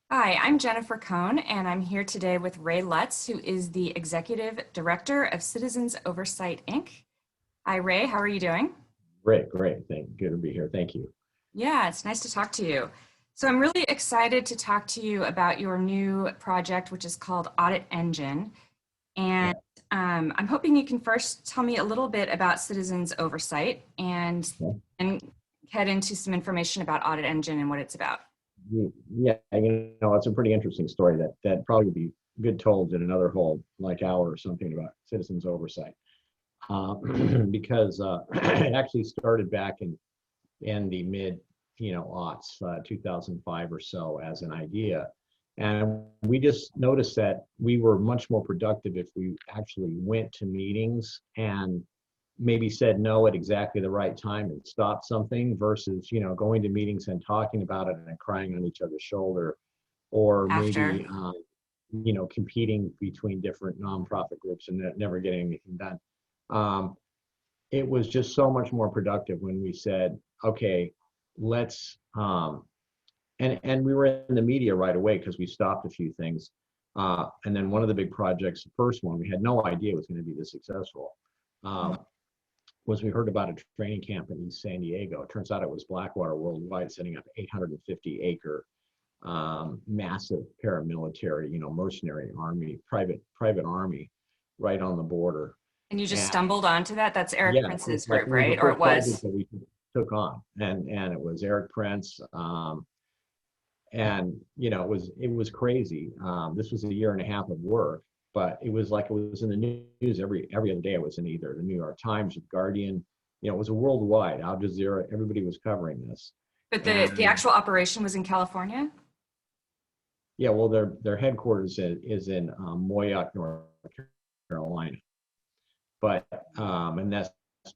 Hi, I'm Jennifer Cohn, and I'm here today with Ray Lutz, who is the Executive Director of Citizens Oversight, Inc. Hi, Ray. How are you doing? Great, great. Good to be here. Thank you. Yeah, it's nice to talk to you. So I'm really excited to talk to you about your new project, which is called Audit Engine. And Yeah. I'm hoping you can first tell me a little bit about Citizens Oversight and head into some information about Audit Engine and what it's about. Yeah, it's a pretty interesting story that probably would be good told in another whole like hour or something about citizens oversight. Uh, because it actually started back in the mid, aughts, 2005 or so as an idea. And we just noticed that we were much more productive if we actually went to meetings and maybe said no at exactly the right time and stopped something versus, going to meetings and talking about it and crying on each other's shoulder, or After. maybe, competing between different nonprofit groups and never getting anything done. Um, it was just so much more productive when we said, okay, let's and we were in the media right away because we stopped a few things. And then one of the big projects, the first one, we had no idea was going to be this successful. Was we heard about a training camp in East San Diego. It turns out it was Blackwater Worldwide setting up 850-acre massive paramilitary, mercenary army, private army, right on the border. And you just And stumbled onto that? That's Eric yeah, Prince's it group, was the right? Or it first project was? that we took on, and it was Eric Prince, and it was crazy. This was a year and a half of work, but it was like it was in the news every other day. It was in either the New York Times or the Guardian. It was a worldwide. Al Jazeera, everybody was covering this. But the And actual operation was in California? yeah, well, their headquarters is in Moyock, North Carolina, but and that's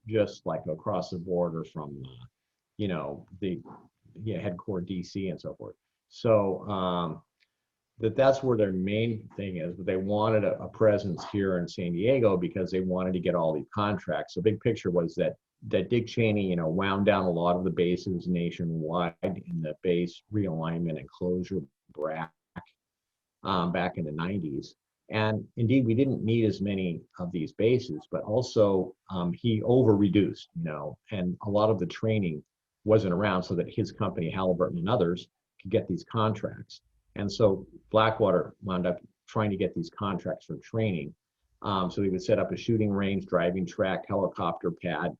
just like across the border from the headquarters DC and so forth. So that's where their main thing is. But they wanted a presence here in San Diego because they wanted to get all these contracts. So big picture was that Dick Cheney, wound down a lot of the bases nationwide in the base realignment and closure back in the 90s. And indeed, we didn't need as many of these bases, but also he over reduced, and a lot of the training wasn't around so that his company, Halliburton and others, could get these contracts. And so Blackwater wound up trying to get these contracts for training. So he would set up a shooting range, driving track, helicopter pad.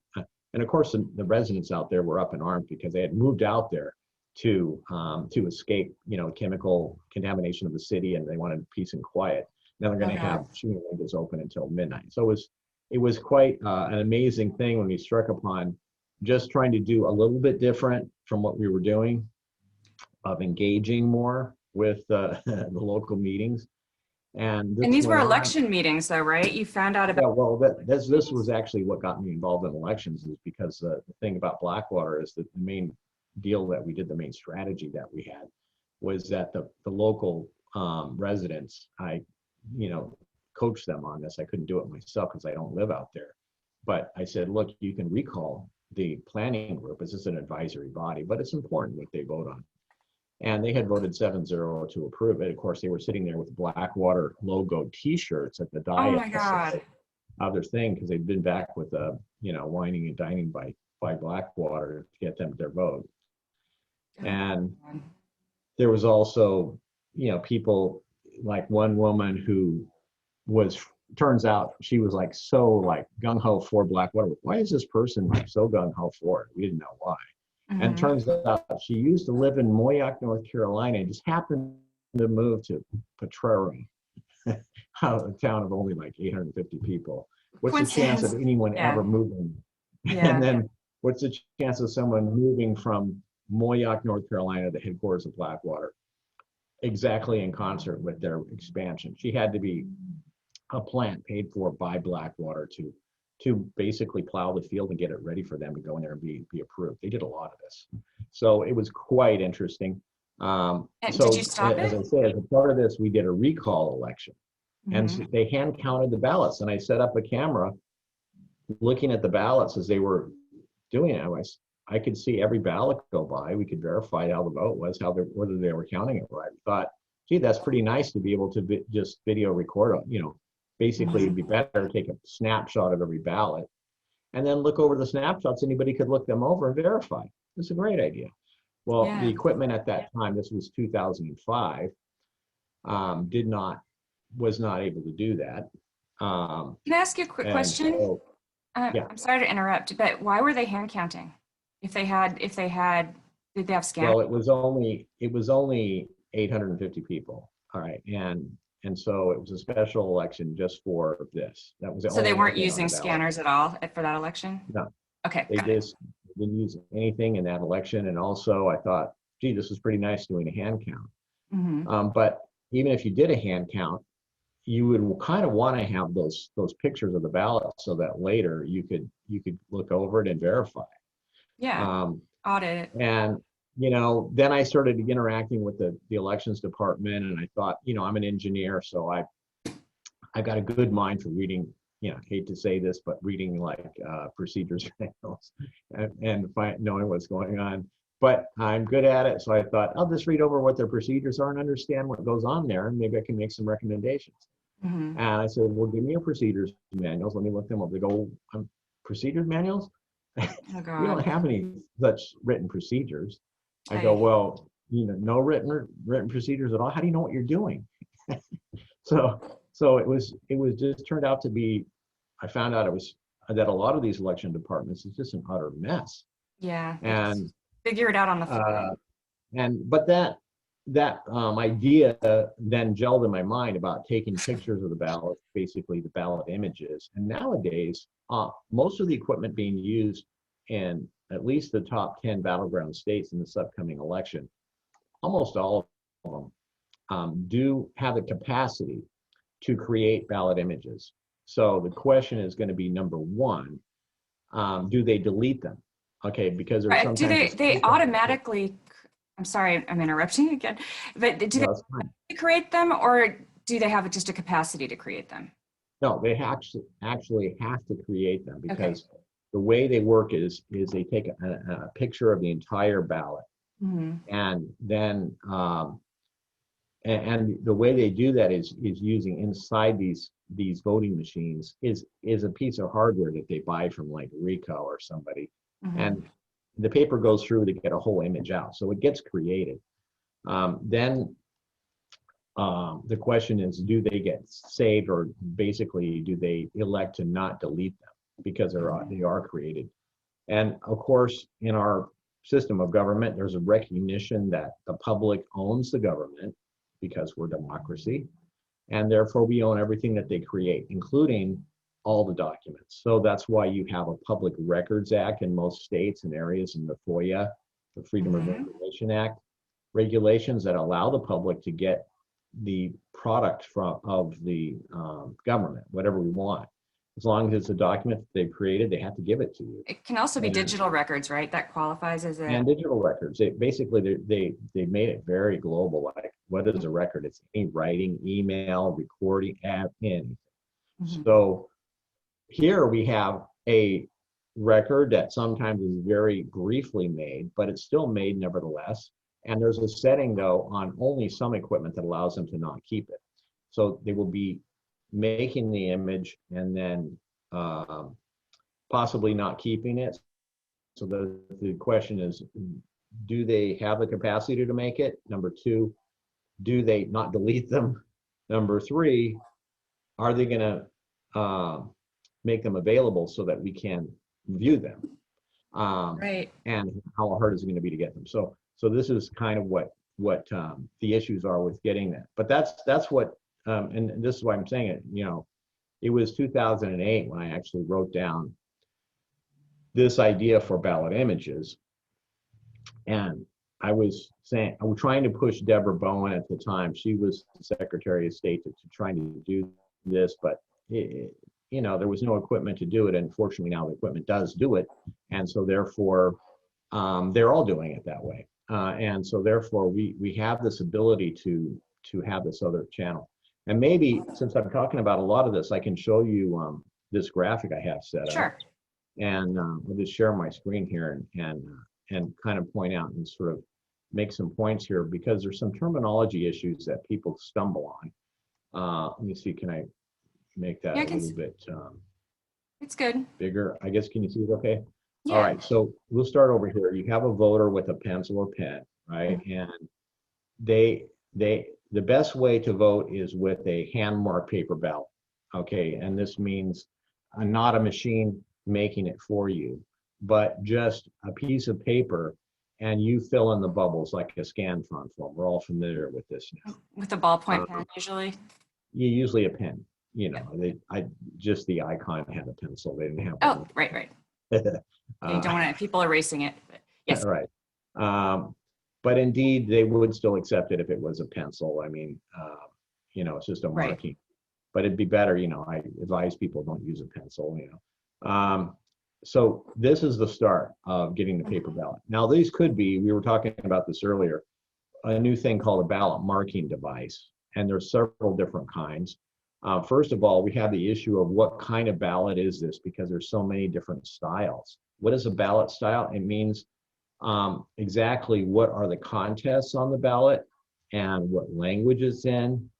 And of course, the residents out there were up in arms because they had moved out there to escape, chemical contamination of the city, and they wanted peace and quiet. Now they're Oh going to God. have shooting ranges open until midnight. So it was quite an amazing thing when we struck upon just trying to do a little bit different from what we were doing, of engaging more with the local meetings. And And this these were went on. election meetings though, right? You found out about Yeah, well, this meetings? was actually what got me involved in elections, is because the thing about Blackwater is that the main deal that we did, the main strategy that we had, was that the local residents, I, coached them on this. I couldn't do it myself because I don't live out there. But I said, look, you can recall the planning group. This is an advisory body, but it's important what they vote on. And they had voted 7-0 to approve it. Of course, they were sitting there with Blackwater logo T-shirts at the Oh my dais God. of their thing because they'd been back with whining and dining by Blackwater to get them their vote. Oh And God. there was also people, like one woman who was, turns out she was like so like gung-ho for Blackwater. Why is this person like so gung-ho for it? We didn't know why. And Mhm. turns out she used to live in Moyock, North Carolina, and just happened to move to Potrero, a town of only like 850 people. What's the chance of Coincidence. anyone Yeah. ever moving? And Yeah. then what's the chance of someone moving from Moyock, North Carolina, the headquarters of Blackwater, exactly in concert with their expansion? She had to be a plant paid for by Blackwater to basically plow the field and get it ready for them to go in there and be approved. They did a lot of this. So it was quite interesting. And did you So stop as it? I said, as a part of this, we did a recall election. And Hmm. so they hand counted the ballots, and I set up a camera looking at the ballots as they were doing it. I could see every ballot go by. We could verify how the vote was, whether they were counting it right. We thought, gee, that's pretty nice to be able to just video record, basically it'd be better to take a snapshot of every ballot and then look over the snapshots. Anybody could look them over and verify. It's a great idea. Well, the Yeah. equipment at that time, this was 2005, was not able to do that. Can I ask you a quick And question? so, yeah, I'm sorry to interrupt, but why were they hand counting? If they had, did they have scanners? well, it was only 850 people. All right, and so it was a special election just for this. That was the So they only weren't thing on using the ballot. scanners at all for that election? No, Okay, they got it. just didn't use anything in that election. And also, I thought, gee, this is pretty nice doing a hand count. But even if you did a hand count, you would kind of want to have those pictures of the ballot so that later you could look over it and verify. Yeah, audit. And then I started interacting with the elections department, and I thought, I'm an engineer, so I got a good mind for reading. Hate to say this, but reading like procedures manuals and knowing what's going on. But I'm good at it, so I thought I'll just read over what their procedures are and understand what goes on there, and maybe I can make some recommendations. And I said, well, give me your procedures manuals. Let me look them up. They go, procedures manuals? Oh, We God. don't have any such written procedures. I Right. go, well, no written procedures at all. How do you know what you're doing? So it was just turned out to be, I found out that a lot of these election departments is just an utter mess. Yeah, they just And figure it out on the fly. but that idea then gelled in my mind about taking pictures of the ballot, basically the ballot images. And nowadays, most of the equipment being used in at least the top 10 battleground states in this upcoming election, almost all of them do have the capacity to create ballot images. So the question is going to be, number one, do they delete them? Okay, because there's Right. Do sometimes they automatically, I'm sorry, I'm interrupting again, but do no, it's fine. they create them, or do they have just a capacity to create them? No, they actually have to create them, Okay. because the way they work is they take a picture of the entire ballot, and then and the way they do that is using inside these voting machines is a piece of hardware that they buy from like Ricoh or somebody, and the paper goes through to get a whole image out, so it gets created. Then the question is, do they get saved, or basically do they elect to not delete them because they are created? And of course, in our system of government, there's a recognition that the public owns the government because we're democracy, and therefore we own everything that they create, including all the documents. So that's why you have a Public Records Act in most states and areas, in the FOIA, the Freedom of Information Act, regulations that allow the public to get the product of the government, whatever we want. As long as it's a document that they've created, they have to give it to you. It can also be digital records, right? That qualifies as And digital records. They made it very global. Like, what is a record? It's any writing, email, recording, app, anything. So here we have a record that sometimes is very briefly made, but it's still made nevertheless. And there's a setting, though, on only some equipment that allows them to not keep it. So they will be making the image and then possibly not keeping it. So the question is, do they have the capacity to make it? Number two, do they not delete them? Number three, are they going to make them available so that we can view them? Right. And how hard is it going to be to get them? So this is kind of what the issues are with getting that. But that's what, and this is why I'm saying it. It was 2008 when I actually wrote down this idea for ballot images, and I was trying to push Deborah Bowen at the time. She was the Secretary of State to trying to do this, but there was no equipment to do it. And fortunately, now the equipment does do it, and so therefore they're all doing it that way. And so therefore we have this ability to have this other channel. And maybe since I'm talking about a lot of this, I can show you this graphic I have set up. Sure. And I'll just share my screen here and kind of point out and sort of make some points here because there's some terminology issues that people stumble on. Let me see, can I make that Yeah, a little bit it's good. bigger? I guess, can you see it okay? All Yeah. right, so we'll start over here. You have a voter with a pencil or pen, right? And they the best way to vote is with a hand marked paper ballot. Okay, and this means not a machine making it for you, but just a piece of paper, and you fill in the bubbles like a scan font form. We're all familiar with this now. With a ballpoint pen, usually. You usually a pen. Yeah. Just the icon had a pencil. They didn't have Oh, right. Yeah, you don't uh, want people erasing it. But yes. right. But indeed, they would still accept it if it was a pencil. I mean, it's just a Right. marking. But it'd be better, I advise people don't use a pencil, So this is the start of getting the paper ballot. Now, these could be, we were talking about this earlier, a new thing called a ballot marking device. And there's several different kinds. First of all, we have the issue of what kind of ballot is this, because there's so many different styles. What is a ballot style? It means exactly what are the contests on the ballot and what language it's in.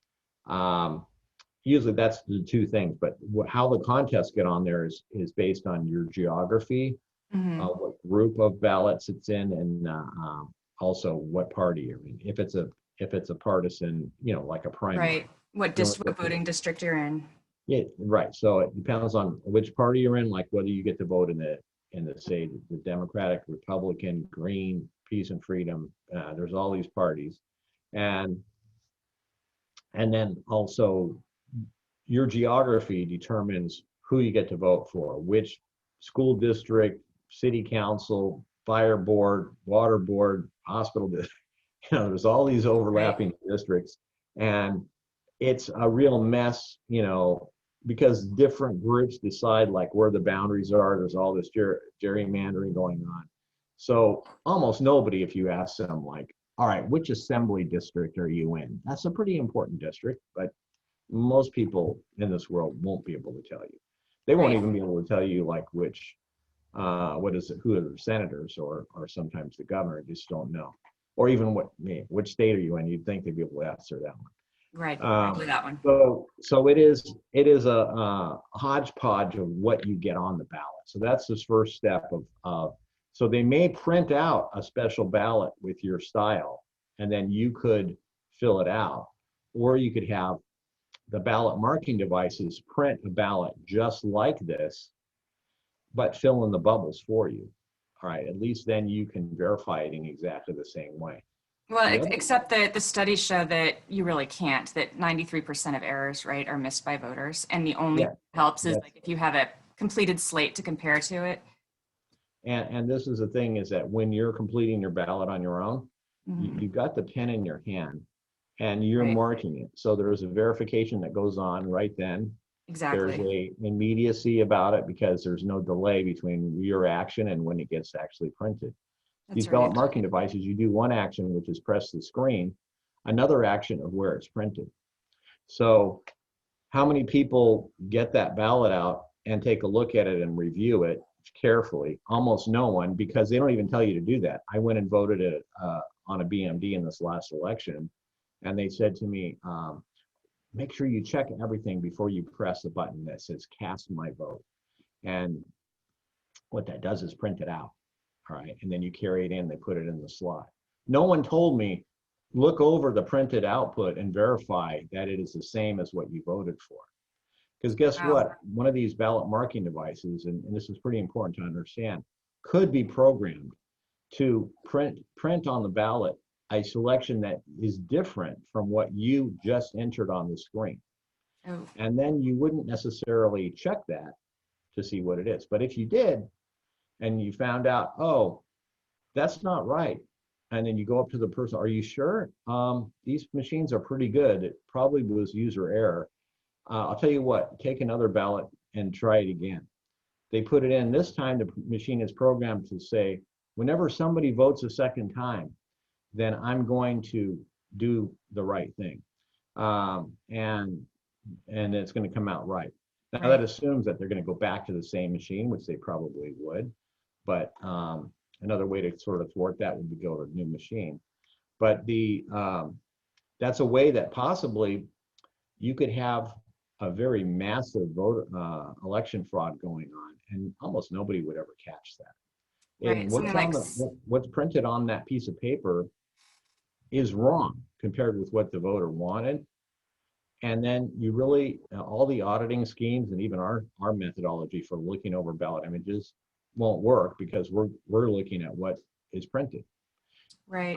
Usually that's the two things, but how the contests get on there is based on your geography, what group of ballots it's in, and also what party you're in. If it's a partisan, like a primary. Right. What voting district you're in. Yeah, right. So it depends on which party you're in, like whether you get to vote in the say the Democratic, Republican, Green, Peace and Freedom. There's all these parties, and then also your geography determines who you get to vote for, which school district, city council, fire board, water board, hospital district. There's all these overlapping districts, and it's a real mess, because different groups decide like where the boundaries are. There's all this gerrymandering going on. So almost nobody, if you ask them like, all right, which assembly district are you in? That's a pretty important district, but most people in this world won't be able to tell you. They won't even be able to tell you like who are the senators or sometimes the governor, just don't know. Or even which state are you in? You'd think they'd be able to answer that one. Right, that one. So it is a hodgepodge of what you get on the ballot. So that's the first step of so they may print out a special ballot with your style, and then you could fill it out, or you could have the ballot marking devices print a ballot just like this, but fill in the bubbles for you. All right, at least then you can verify it in exactly the same way. Well, except that the studies show that you really can't, that 93% of errors, right, are missed by voters. And the only helps is like if you have a completed slate to compare to it. And this is the thing, is that when you're completing your ballot on your own, you've got the pen in your hand and you're marking it. So there's a verification that goes on right then. Exactly. There's a immediacy about it because there's no delay between your action and when it gets actually printed. These ballot marking devices, you do one action, which is press the screen, another action of where it's printed. So how many people get that ballot out and take a look at it and review it carefully? Almost no one, because they don't even tell you to do that. I went and voted it on a BMD in this last election, and they said to me, make sure you check everything before you press the button that says cast my vote. And what that does is print it out. All right, and then you carry it in, they put it in the slot. No one told me, look over the printed output and verify that it is the same as what you voted for. Because guess what? One of these ballot marking devices, and this is pretty important to understand, could be programmed to print on the ballot a selection that is different from what you just entered on the screen. And then you wouldn't necessarily check that to see what it is. But if you did, and you found out, oh, that's not right, and then you go up to the person, are you sure? These machines are pretty good. It probably was user error. I'll tell you what, take another ballot and try it again. They put it in. This time the machine is programmed to say, whenever somebody votes a second time, then I'm going to do the right thing. And it's going to come out right. Now that assumes that they're going to go back to the same machine, which they probably would. But another way to sort of thwart that would be go to a new machine. But that's a way that possibly you could have a very massive voter election fraud going on, and almost nobody would ever catch that. Right. And what's printed on that piece of paper is wrong compared with what the voter wanted. And then you really, all the auditing schemes and even our methodology for looking over ballot images won't work because we're looking at what is printed. Right.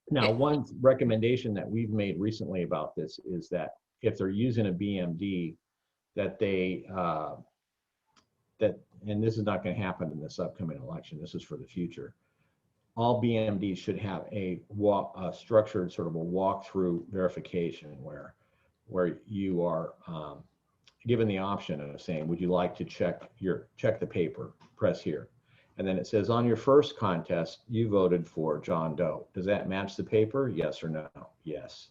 Now, one recommendation that we've made recently about this is that if they're using a BMD, that they, and this is not going to happen in this upcoming election, this is for the future, all BMDs should have a structured sort of a walkthrough verification where you are given the option of saying, would you like to check the paper, press here. And then it says on your first contest, you voted for John Doe. Does that match the paper? Yes or no? Yes.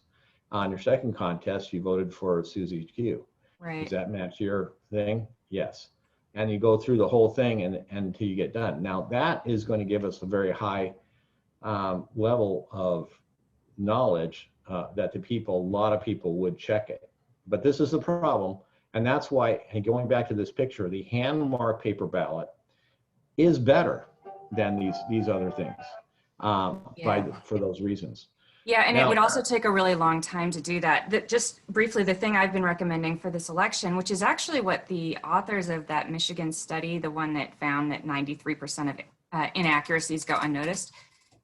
On your second contest, you voted for Susie Q. Right. Does that match your thing? Yes. And you go through the whole thing and until you get done. Now that is going to give us a very high level of knowledge that a lot of people would check it. But this is the problem. And that's why, and going back to this picture, the hand marked paper ballot is better than these other things for those reasons. Yeah, and now, it would also take a really long time to do that. Just briefly, the thing I've been recommending for this election, which is actually what the authors of that Michigan study, the one that found that 93% of inaccuracies go unnoticed,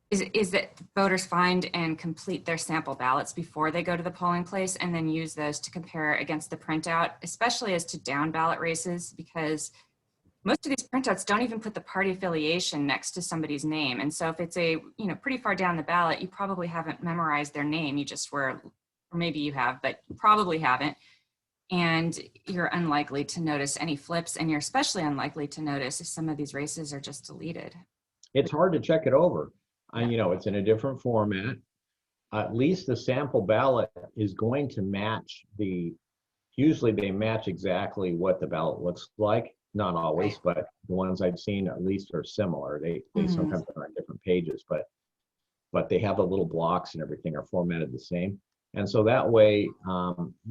is that voters find and complete their sample ballots before they go to the polling place and then use those to compare against the printout, especially as to down ballot races, because most of these printouts don't even put the party affiliation next to somebody's name. And so if it's pretty far down the ballot, you probably haven't memorized their name. You just were, or maybe you have, but you probably haven't. And you're unlikely to notice any flips, and you're especially unlikely to notice if some of these races are just deleted. It's hard to check it over. It's in a different format. At least the sample ballot is going to match usually they match exactly what the ballot looks like. Not always, but the ones I've seen at least are similar. They sometimes are on different pages, but they have the little blocks and everything are formatted the same. And so that way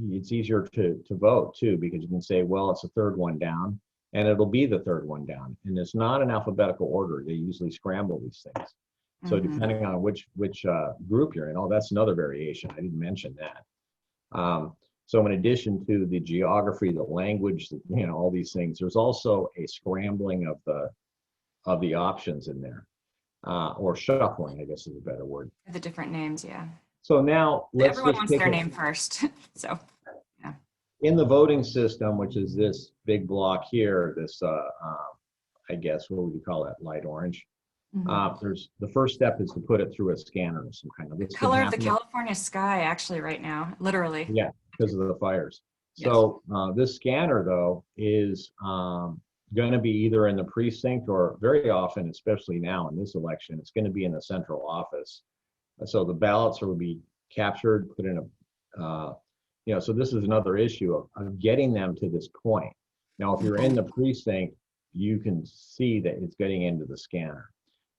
it's easier to vote too, because you can say, well, it's the third one down, and it'll be the third one down. And it's not in alphabetical order. They usually scramble these things. So depending on which group you're in, that's another variation. I didn't mention that. So in addition to the geography, the language, all these things, there's also a scrambling of the options in there, or shuffling, I guess is a better word. The different names, yeah. So now everyone wants their name first. So, yeah. In the voting system, which is this big block here, this I guess what would you call that? Light orange. There's the first step is to put it through a scanner of some kind of. The color of the California sky, actually, right now, literally. Yeah, because of the fires. Yes. So this scanner, though, is going to be either in the precinct or very often, especially now in this election, it's going to be in the central office. So the ballots will be captured, put in a, so this is another issue of getting them to this point. Now, if you're in the precinct, you can see that it's getting into the scanner.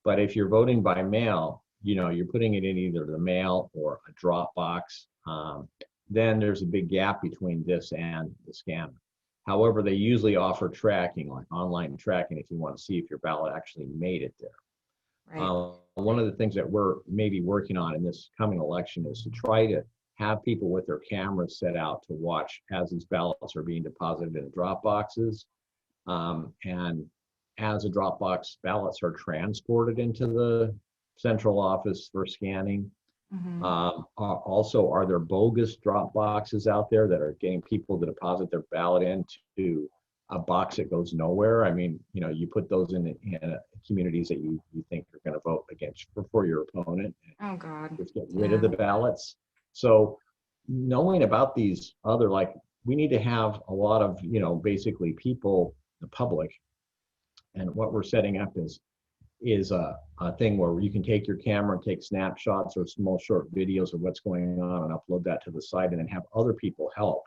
But if you're voting by mail, you're putting it in either the mail or a drop box. Then there's a big gap between this and the scanner. However, they usually offer tracking, like online tracking, if you want to see if your ballot actually made it there. Right. One of the things that we're maybe working on in this coming election is to try to have people with their cameras set out to watch as these ballots are being deposited in the drop boxes. And as the Dropbox ballots are transported into the central office for scanning. Also, are there bogus drop boxes out there that are getting people to deposit their ballot into a box that goes nowhere? I mean, you put those in communities that you think are going to vote against for your opponent. Oh God! Just get rid of the ballots. So knowing about these other, we need to have a lot of, basically people, the public. And what we're setting up is a thing where you can take your camera and take snapshots or small short videos of what's going on and upload that to the site, and then have other people help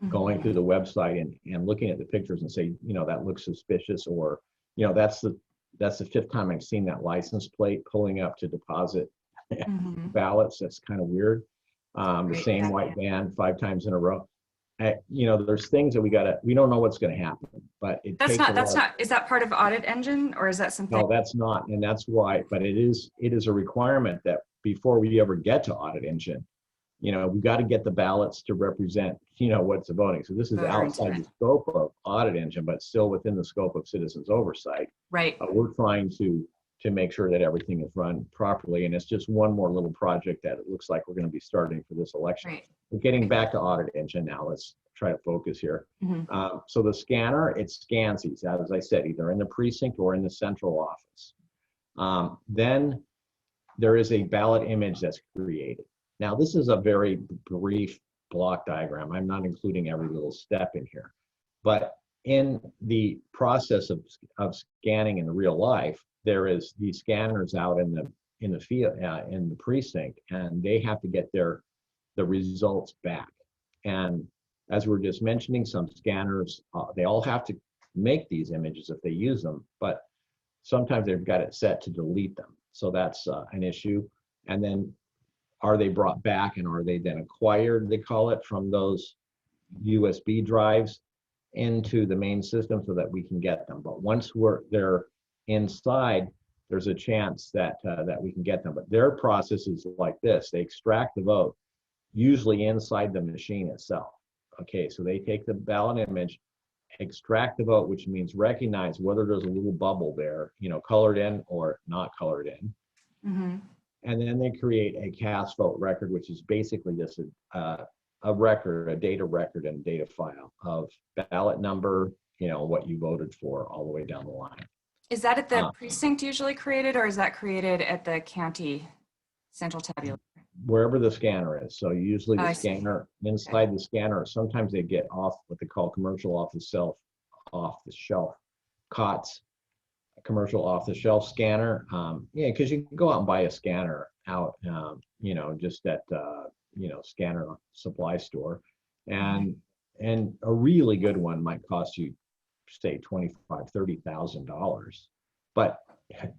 going through the website and looking at the pictures and say, that looks suspicious, or, that's the fifth time I've seen that license plate pulling up to deposit ballots. That's kind of weird. The same white band 5 times in a row. You know, there's things that we don't know what's going to happen, but it takes a lot. Is that part of Audit Engine, or is that something? No, that's not, and that's why, but it is a requirement that before we ever get to Audit Engine, you know, we've got to get the ballots to represent, you know, what's the voting. So this is outside the scope of Audit Engine, but still within the scope of Citizens Oversight. Right. We're trying to make sure that everything is run properly, and it's just one more little project that it looks like we're going to be starting for this election. Right. But getting back to Audit Engine now, let's try to focus here. So the scanner, it scans these, as I said, either in the precinct or in the central office. Then there is a ballot image that's created. Now, this is a very brief block diagram. I'm not including every little step in here. But in the process of scanning in real life, there is these scanners out in the field, in the precinct, and they have to get the results back. And as we were just mentioning, some scanners, they all have to make these images if they use them, but sometimes they've got it set to delete them. So that's an issue. And then are they brought back, and are they then acquired, they call it, from those USB drives into the main system so that we can get them. But once they're inside, there's a chance that we can get them. But their process is like this: they extract the vote, usually inside the machine itself. Okay, so they take the ballot image, extract the vote, which means recognize whether there's a little bubble there, you know, colored in or not colored in. And then they create a cast vote record, which is basically just a record, a data record and data file of ballot number, you know, what you voted for all the way down the line. Is that at the precinct usually created, or is that created at the county central tabulator? Wherever the scanner is. So usually the scanner, inside the scanner, sometimes they get off what they call commercial off the shelf COTS, commercial off the shelf scanner. Yeah, because you can go out and buy a scanner out, you know, just at, you know, scanner supply store. And a really good one might cost you, say, $25,000, $30,000. But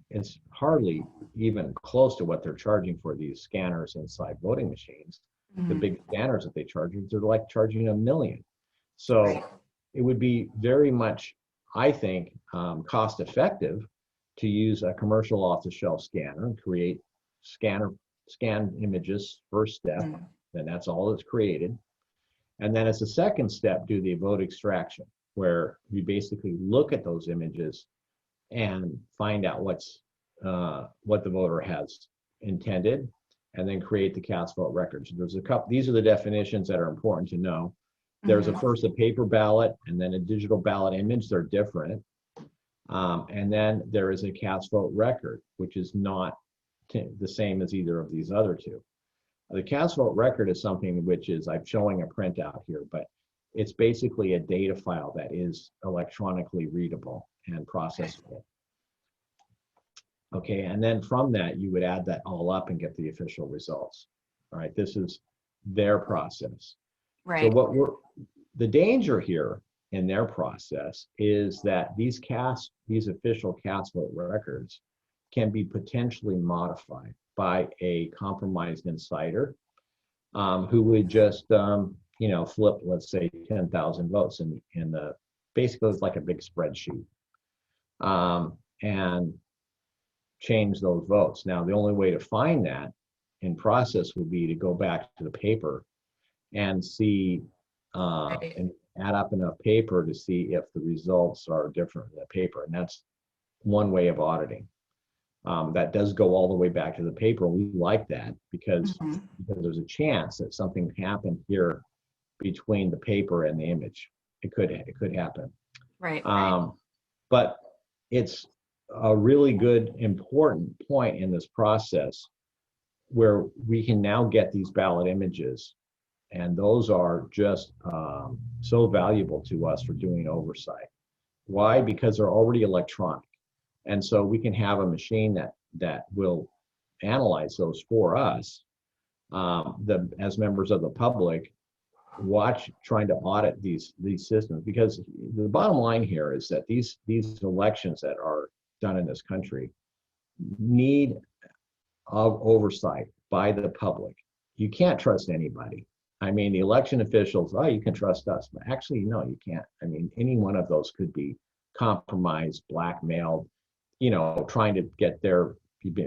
it's hardly even close to what they're charging for these scanners inside voting machines. The big scanners that they charge, they're like charging $1 million. So it would be very much, I think, cost effective to use a commercial off-the-shelf scanner and create scan images first step, and that's all that's created. And then as a second step, do the vote extraction, where we basically look at those images and find out what the voter has intended, and then create the cast vote records. There's a couple. These are the definitions that are important to know. There's first a paper ballot, and then a digital ballot image. They're different. And then there is a cast vote record, which is not the same as either of these other two. The cast vote record is something which is, I'm showing a printout here, but it's basically a data file that is electronically readable and processable. Okay, and then from that, you would add that all up and get the official results. All right, this is their process. Right. So the danger here in their process is that these official cast vote records can be potentially modified by a compromised insider who would just you know, flip, let's say, 10,000 votes in the, basically it's like a big spreadsheet, and change those votes. Now, the only way to find that in process would be to go back to the paper and see, and add up enough paper to see if the results are different in the paper. And that's one way of auditing. That does go all the way back to the paper. We like that because there's a chance that something happened here between the paper and the image. It could happen. Right. But it's a really good, important point in this process where we can now get these ballot images, and those are just so valuable to us for doing oversight. Why? Because they're already electronic. And so we can have a machine that will analyze those for us, as members of the public, trying to audit these systems. Because the bottom line here is that these elections that are done in this country need of oversight by the public, you can't trust anybody. I mean, the election officials, oh, you can trust us, but actually, no, you can't. I mean, any one of those could be compromised, blackmailed, trying to get their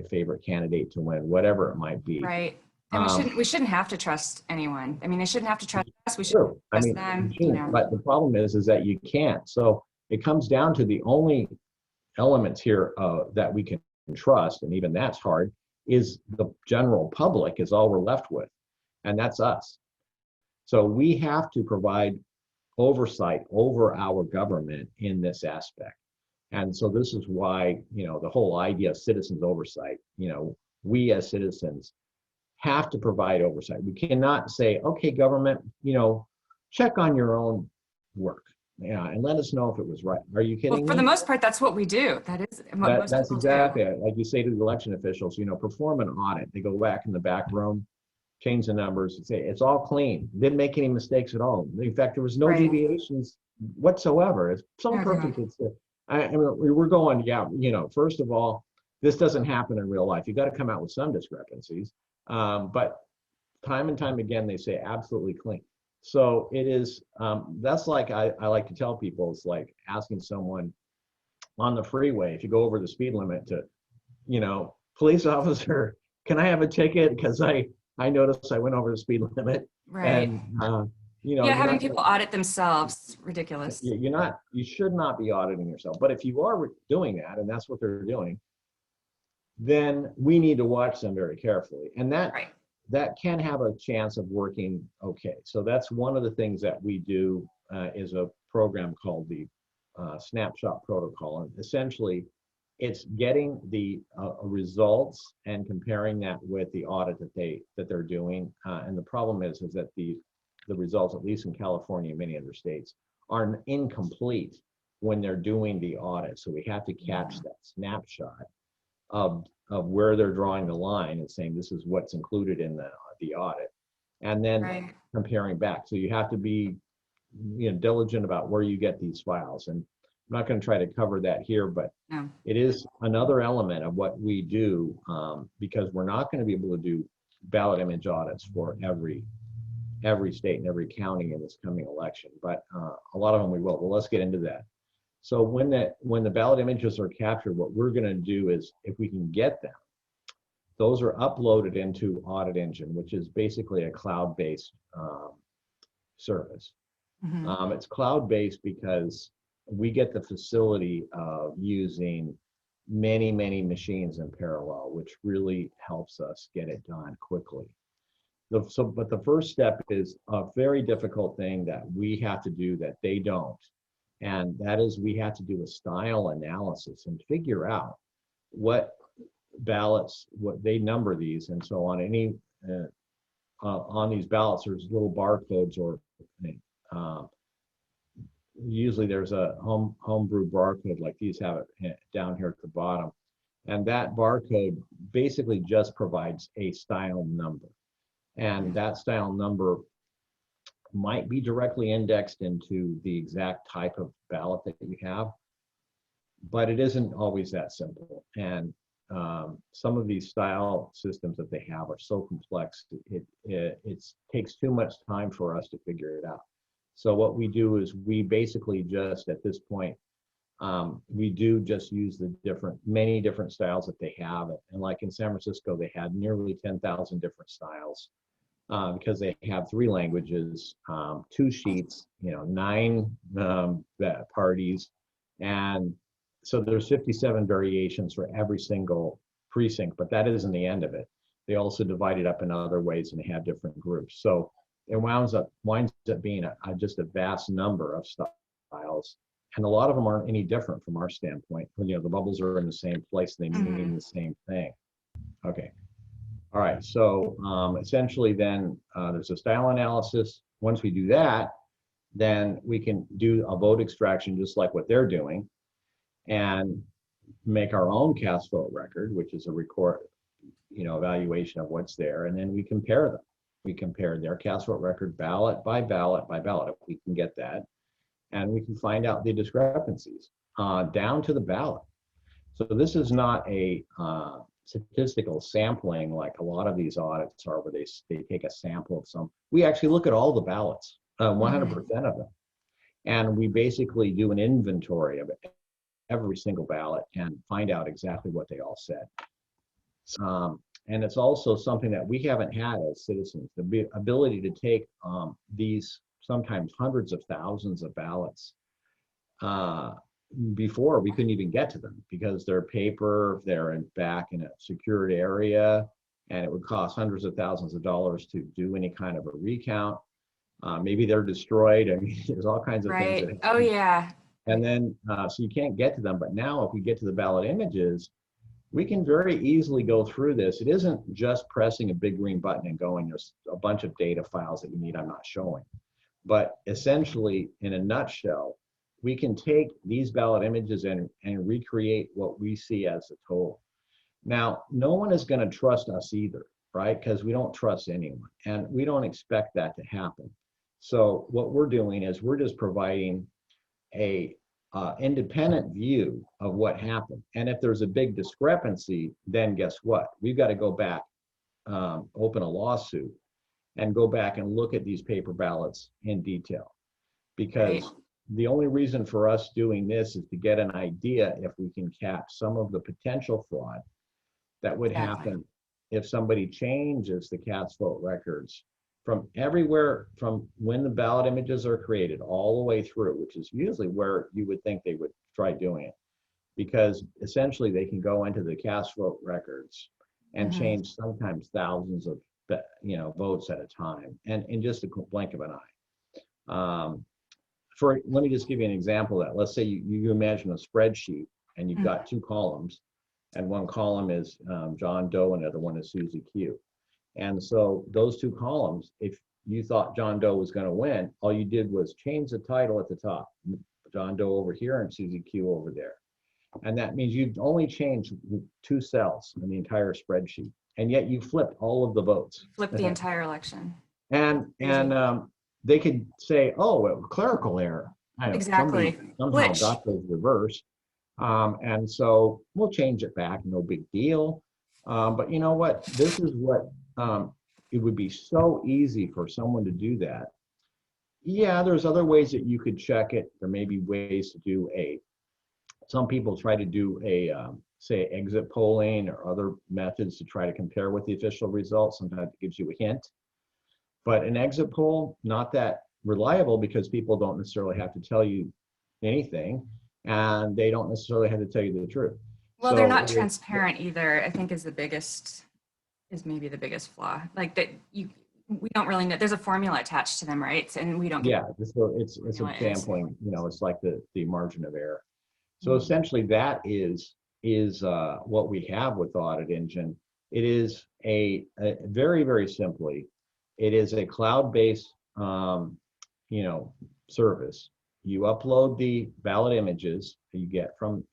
favorite candidate to win, whatever it might be. Right. And we shouldn't have to trust anyone. I mean, they shouldn't have to trust us. We should True. I trust mean, them, you shouldn't, but the problem is that you can't. So it comes down to the only elements here that we can trust, and even that's hard, is the general public is all we're left with, and that's us. So we have to provide oversight over our government in this aspect. And so this is why, the whole idea of citizens oversight, we as citizens have to provide oversight. We cannot say, okay, government, check on your own work. Yeah, and let us know if it was right. Are you kidding Well, me? for the most part, that's what we do. That is what most That's people exactly do. it. Like you say to the election officials, perform an audit. They go back in the back room, change the numbers, and say it's all clean. Didn't make any mistakes at all. In fact, there was no Right. deviations whatsoever. It's so perfect. I mean, we're going, yeah, first of all, this doesn't happen in real life. You got to come out with some discrepancies. But time and time again, they say absolutely clean. So it is, that's like I like to tell people, it's like asking someone on the freeway, if you go over the speed limit to, police officer, can I have a ticket? Because I noticed I went over the speed limit. Right. And, Yeah, having people audit themselves, ridiculous. you should not be auditing yourself. But if you are doing that, and that's what they're doing, then we need to watch them very carefully. And Right. that can have a chance of working okay. So that's one of the things that we do is a program called the snapshot protocol. And essentially, it's getting the results and comparing that with the audit that they're doing. And the problem is that the results, at least in California and many other states, are incomplete when they're doing the audit. So we have to catch that snapshot of where they're drawing the line and saying this is what's included in the audit, and then Right. comparing back. So you have to be diligent about where you get these files. And I'm not going to try to cover that here, but No. it is another element of what we do, because we're not going to be able to do ballot image audits for every state and every county in this coming election, but a lot of them we will. Well, let's get into that. So when the ballot images are captured, what we're going to do is, if we can get them, those are uploaded into Audit Engine, which is basically a cloud-based service. Mm-hmm. It's cloud-based because we get the facility of using many, many machines in parallel, which really helps us get it done quickly. But the first step is a very difficult thing that we have to do that they don't. And that is, we have to do a style analysis and figure out what ballots, what they number these. And so on these ballots, there's little barcodes, or usually there's a homebrew barcode like these have it down here at the bottom. And that barcode basically just provides a style number. And that style number might be directly indexed into the exact type of ballot that you have, but it isn't always that simple. And some of these style systems that they have are so complex, it takes too much time for us to figure it out. So what we do is we basically just, at this point, we do just use many different styles that they have. And like in San Francisco, they had nearly 10,000 different styles. Because they have 3 languages, 2 sheets, 9 parties, and so there's 57 variations for every single precinct. But that isn't the end of it. They also divide it up in other ways and have different groups. So it winds up being just a vast number of styles, and a lot of them aren't any different from our standpoint. The bubbles are in the same place; they mean the same thing. Okay. All right, so essentially then there's a style analysis. Once we do that, then we can do a vote extraction just like what they're doing and make our own cast vote record, which is a evaluation of what's there. And then we compare them. We compare their cast vote record ballot by ballot by ballot, if we can get that. And we can find out the discrepancies down to the ballot. So this is not a statistical sampling, like a lot of these audits are, where they take a sample of some. We actually look at all the ballots, 100% of them, and we basically do an inventory of every single ballot and find out exactly what they all said. And it's also something that we haven't had as citizens, the ability to take these sometimes hundreds of thousands of ballots. Before, we couldn't even get to them because they're paper, they're back in a secured area, and it would cost hundreds of thousands of dollars to do any kind of a recount. Maybe they're destroyed. I mean, there's all kinds of things that Right. happen. Oh, yeah. And then, so you can't get to them. But now if we get to the ballot images, we can very easily go through this. It isn't just pressing a big green button and going, there's a bunch of data files that you need I'm not showing. But essentially, in a nutshell, we can take these ballot images and recreate what we see as a total. Now, no one is going to trust us either, right? Because we don't trust anyone, and we don't expect that to happen. So what we're doing is we're just providing a independent view of what happened. And if there's a big discrepancy, then guess what? We've got to go back, open a lawsuit, and go back and look at these paper ballots in detail. Because Right. the only reason for us doing this is to get an idea if we can catch some of the potential fraud that would Exactly. happen if somebody changes the cast vote records from everywhere, from when the ballot images are created all the way through, which is usually where you would think they would try doing it, because essentially they can go into the cast vote records and change sometimes thousands of votes at a time, and in just a blink of an eye. Let me just give you an example of that. Let's say you imagine a spreadsheet and you've got two columns, and one column is John Doe and the other one is Susie Q. And so those two columns, if you thought John Doe was going to win, all you did was change the title at the top, John Doe over here and Susie Q over there. And that means you've only changed 2 cells in the entire spreadsheet, and yet you flipped all of the votes. Flip the entire election. And they could say, oh, it was clerical error. Exactly. Somebody somehow Glitch. got those reversed. And so we'll change it back, no big deal. But you know what? This is what it would be so easy for someone to do that. Yeah, there's other ways that you could check it. There may be ways to do some people try to do say exit polling or other methods to try to compare with the official results. Sometimes it gives you a hint. But an exit poll, not that reliable, because people don't necessarily have to tell you anything, and they don't necessarily have to tell you the truth. Well, So they're not transparent either, I think is maybe the biggest flaw. Like that we don't really know. There's a formula attached to them, right? And we don't get. Yeah, it's a sampling, it's like the margin of error. So essentially that is what we have with Audit Engine. It is a very, very simply, it is a cloud-based, service. You upload the ballot images that you get from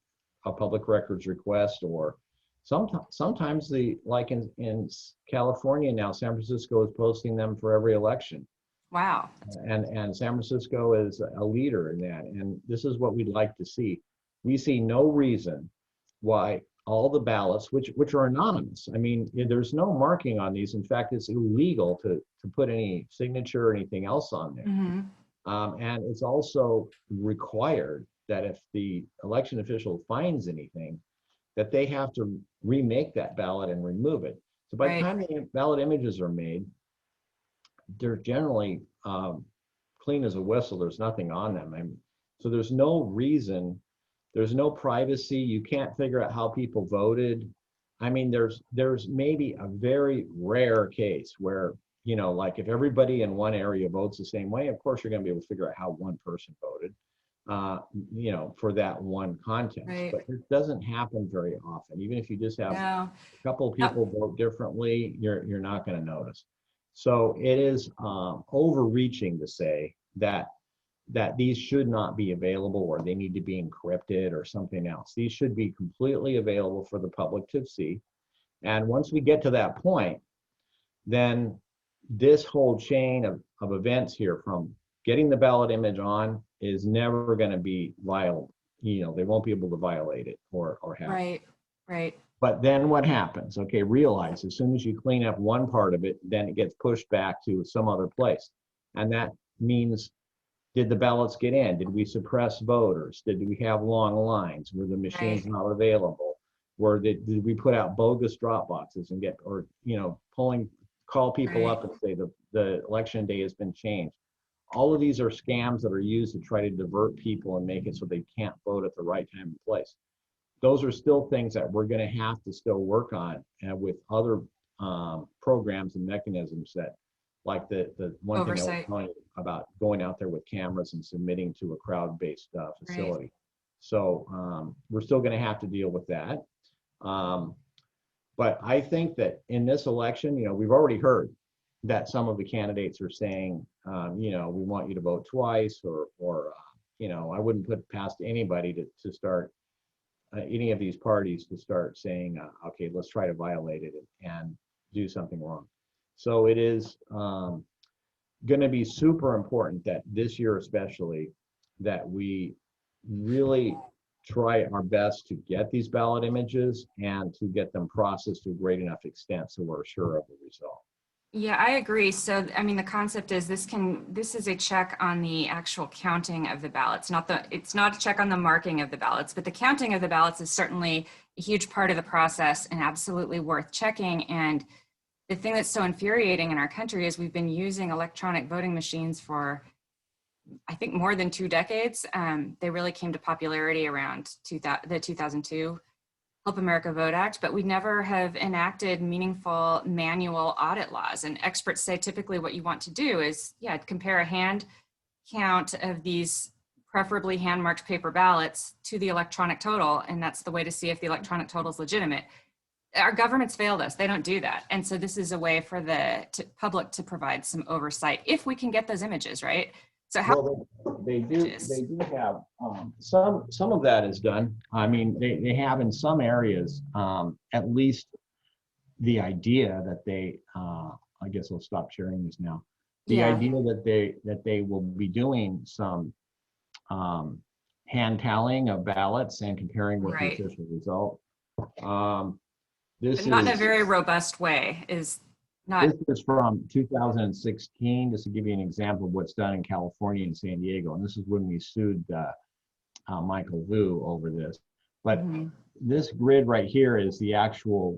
a public records request, or sometimes like in California now, San Francisco is posting them for every election. Wow. And San Francisco is a leader in that. And this is what we'd like to see. We see no reason why all the ballots, which are anonymous. I mean, there's no marking on these. In fact, it's illegal to put any signature or anything else on there. And it's also required that if the election official finds anything, that they have to remake that ballot and remove it. So by the time the ballot images are made, they're generally clean as a whistle. There's nothing on them. So there's no reason. There's no privacy. You can't figure out how people voted. I mean, there's maybe a very rare case where, like if everybody in one area votes the same way, of course you're going to be able to figure out how one person voted, for that one contest. Right. But it doesn't happen very often. Even if you just have No. a couple of people vote differently, you're not going to notice. So it is overreaching to say that these should not be available, or they need to be encrypted or something else. These should be completely available for the public to see. And once we get to that point, then this whole chain of events here, from getting the ballot image on, is never going to be viable. They won't be able to violate it or have it. Right. But then what happens? Okay, realize as soon as you clean up one part of it, then it gets pushed back to some other place. And that means, did the ballots get in? Did we suppress voters? Did we have long lines? Were the machines Right. not available? Did we put out bogus drop boxes and call people Right. up and say the election day has been changed? All of these are scams that are used to try to divert people and make it so they can't vote at the right time and place. Those are still things that we're going to have to still work on with other programs and mechanisms that, like the one thing I was Oversight. telling you about going out there with cameras and submitting to a crowd-based Right. facility. So we're still going to have to deal with that. But I think that in this election, we've already heard that some of the candidates are saying, we want you to vote twice, or I wouldn't put past anybody to start any of these parties to start saying, okay, let's try to violate it and do something wrong. So it is going to be super important that this year especially, that we really try our best to get these ballot images and to get them processed to a great enough extent so we're sure of the result. Yeah, I agree. So, I mean, the concept is this is a check on the actual counting of the ballots, it's not a check on the marking of the ballots, but the counting of the ballots is certainly a huge part of the process and absolutely worth checking. And the thing that's so infuriating in our country is we've been using electronic voting machines for, I think, more than 2 decades. They really came to popularity around the 2002 Help America Vote Act, but we never have enacted meaningful manual audit laws. And experts say typically what you want to do is, compare a hand count of these preferably hand-marked paper ballots to the electronic total, and that's the way to see if the electronic total is legitimate. Our government's failed us. They don't do that. And so this is a way for the public to provide some oversight if we can get those images, right? So how Well, they do have some of that is done. I mean, they have in some areas at least the idea that I guess I'll stop sharing this now. The yeah, idea that they will be doing some hand tallying of ballots and comparing with the right. official result. But This not in a is very robust way is This not, is from 2016, just to give you an example of what's done in California and San Diego. And this is when we sued Michael Vu over this. But mhm. this grid right here is the actual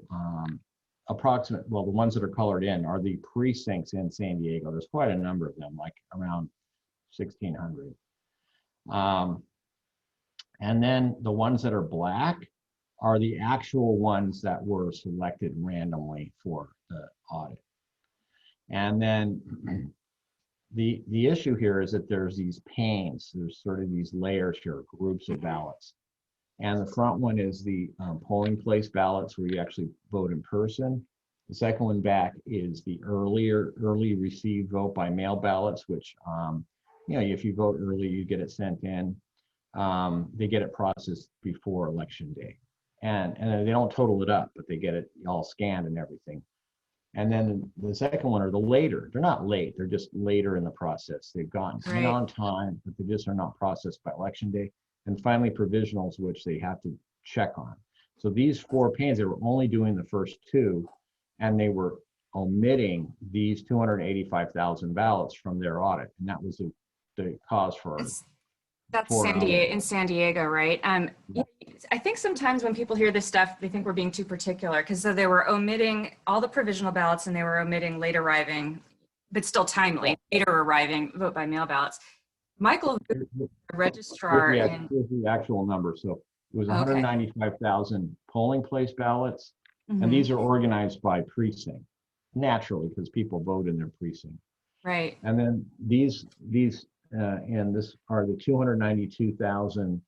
approximate, well, the ones that are colored in are the precincts in San Diego. There's quite a number of them, like around 1,600. And then the ones that are black are the actual ones that were selected randomly for the audit. And then the issue here is that there's these panes, there's sort of these layers here, groups of ballots. And the front one is the polling place ballots where you actually vote in person. The second one back is the early received vote by mail ballots, which, if you vote early, you get it sent in. They get it processed before election day. And they don't total it up, but they get it all scanned and everything. And then the second one are the later. They're not late, they're just later in the process. They've gotten in Right. on time, but they just are not processed by election day. And finally, provisionals, which they have to check on. So these 4 panes, they were only doing the first 2, and they were omitting these 285,000 ballots from their audit. And that was the cause for That's for um, In San Diego, right? yeah. I think sometimes when people hear this stuff, they think we're being too particular because so they were omitting all the provisional ballots and they were omitting late arriving, but still timely, later arriving vote by mail ballots. Michael, the registrar in, Here's the actual number. So it was okay. 195,000 polling place ballots, and Hmm. these are organized by precinct, naturally, because people vote in their precinct. Right. And then these and this are the 292,000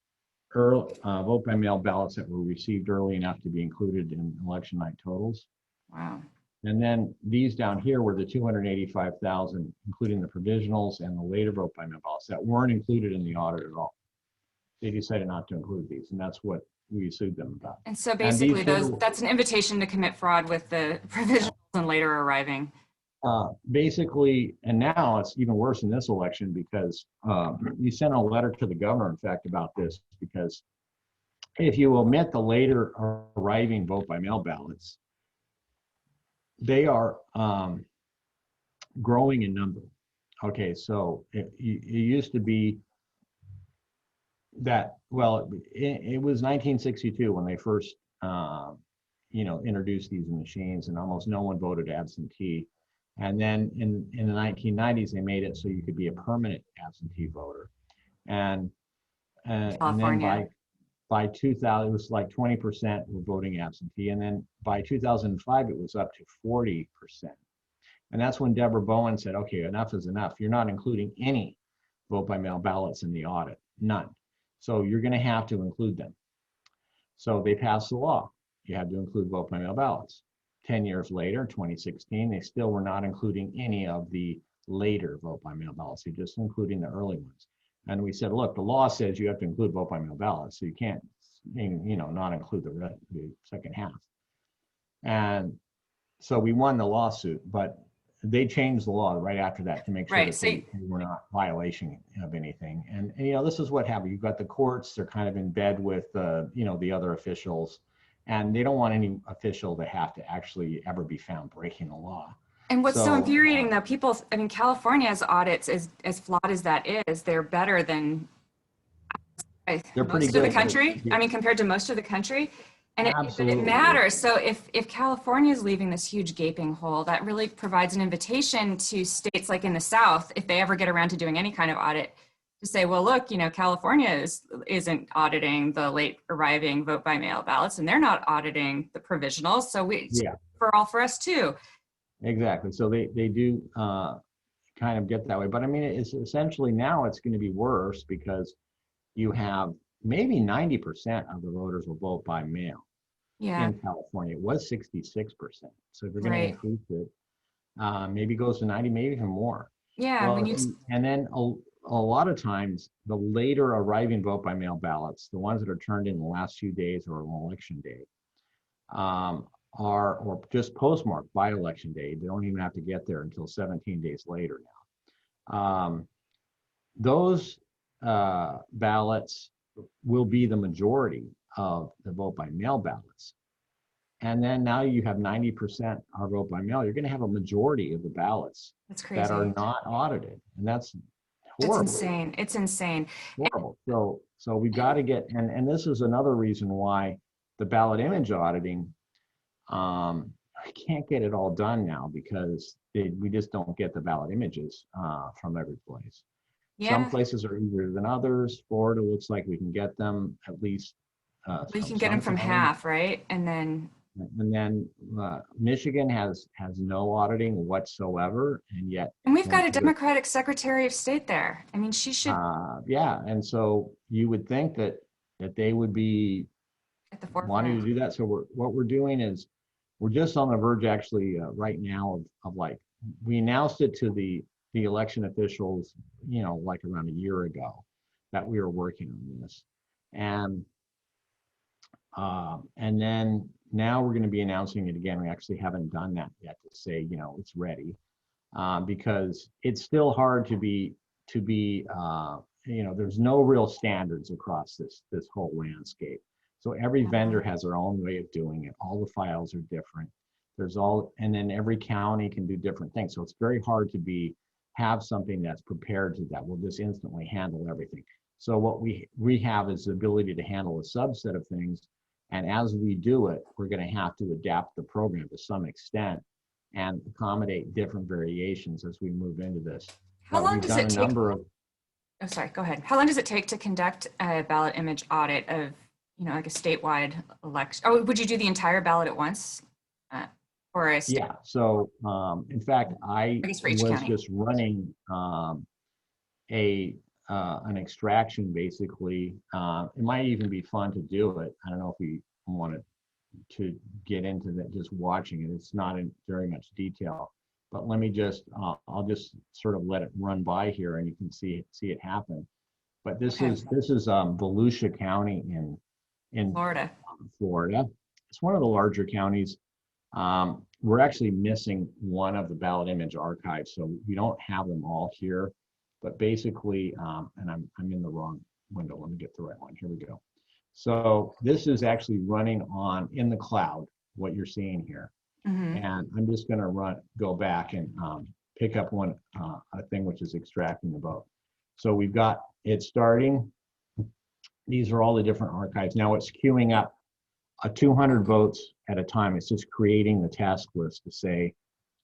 vote by mail ballots that were received early enough to be included in election night totals. Wow. And then these down here were the 285,000, including the provisionals and the later vote by mail ballots that weren't included in the audit at all. They decided not to include these, and that's what we sued them about. And so And these basically that's an invitation to commit fraud with the provisionals and later arriving. basically, and now it's even worse in this election because we sent a letter to the governor, in fact, about this because if you omit the later arriving vote by mail ballots, they are growing in number. Okay, so it used to be that, well, it was 1962 when they first, introduced these machines, and almost no one voted absentee. And then in the 1990s, they made it so you could be a permanent absentee voter. And then California. by 2000, it was like 20% were voting absentee. And then by 2005, it was up to 40%. And that's when Deborah Bowen said, okay, enough is enough. You're not including any vote by mail ballots in the audit, none. So you're going to have to include them. So they passed the law. You had to include vote by mail ballots. 10 years later, 2016, they still were not including any of the later vote by mail ballots. They're just including the early ones. And we said, look, the law says you have to include vote by mail ballots, so you can't, not include the second half. And so we won the lawsuit, but they changed the law right after that to make sure that they were not violation of anything. And this is what happened. You've got the courts; they're kind of in bed with the other officials, and they don't want any official to have to actually ever be found breaking the law. And what's so infuriating though, California's audits, as flawed as that is, they're better than most of the country. Compared to most of the country. And it matters. So if California is leaving this huge gaping hole, that really provides an invitation to states like in the South, if they ever get around to doing any kind of audit, to say, well, look, California isn't auditing the late arriving vote by mail ballots, and they're not auditing the provisionals. So for us too. Exactly. So they do kind of get that way. But it's essentially now it's going to be worse because you have maybe 90% of the voters will vote by mail. In California. It was 66%. So if you're going to increase it, maybe it goes to 90, maybe even more. Yeah. Well, and then a lot of times, the later arriving vote by mail ballots, the ones that are turned in the last few days or on election day, or just postmarked by election day. They don't even have to get there until 17 days later now. Those ballots will be the majority of the vote by mail ballots. And then now you have 90% are vote by mail. You're going to have a majority of the ballots that are not audited. And that's horrible. It's insane. Horrible. So we've got to get, and this is another reason why the ballot image auditing, I can't get it all done now because we just don't get the ballot images from every place. Some places are easier than others. Florida looks like we can get them at least. We can get them from half, right? And then Michigan has no auditing whatsoever, and we've got a Democratic Secretary of State there. She should. And so you would think that they would be at the forefront wanting to do that. So what we're doing is we're just on the verge actually right now of we announced it to the election officials, like around a year ago, that we were working on this. And then now we're going to be announcing it again. We actually haven't done that yet to say, it's ready, because it's still hard to be, there's no real standards across this whole landscape. So every vendor has their own way of doing it. All the files are different. And then every county can do different things. So it's very hard to have something that's prepared that will just instantly handle everything. So what we have is the ability to handle a subset of things. And as we do it, we're going to have to adapt the program to some extent and accommodate different variations as we move into this. How long does it take? Oh, sorry, go ahead. How long does it take to conduct a ballot image audit of, like a statewide election? Oh, would you do the entire ballot at once? Or a state? Yeah, so in fact, I was just running an extraction basically. It might even be fun to do it. I don't know if we wanted to get into that, just watching it. It's not in very much detail, but let me just, I'll just sort of let it run by here and you can see it happen. But this is Volusia County in Florida. It's one of the larger counties. We're actually missing one of the ballot image archives, so we don't have them all here. But basically, and I'm in the wrong window. Let me get the right one. Here we go. So this is actually running in the cloud, what you're seeing here. Mm-hmm. And I'm just going to go back and pick up a thing which is extracting the vote. So we've got it starting. These are all the different archives. Now it's queuing up 200 votes at a time. It's just creating the task list to say,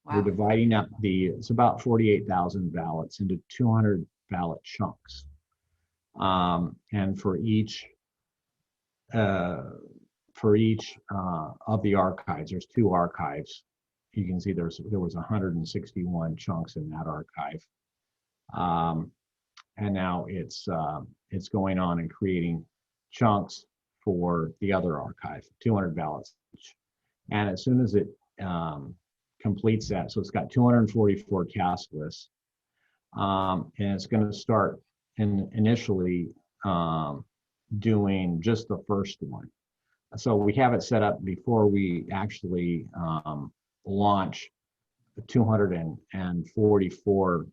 Wow. we're dividing up it's about 48,000 ballots into 200 ballot chunks. And for each of the archives, there's 2 archives. You can see there was 161 chunks in that archive. And now it's going on and creating chunks for the other archive, 200 ballots each. And as soon as it completes that, so it's got 244 task lists, and it's going to start initially doing just the first one. So we have it set up before we actually launch 244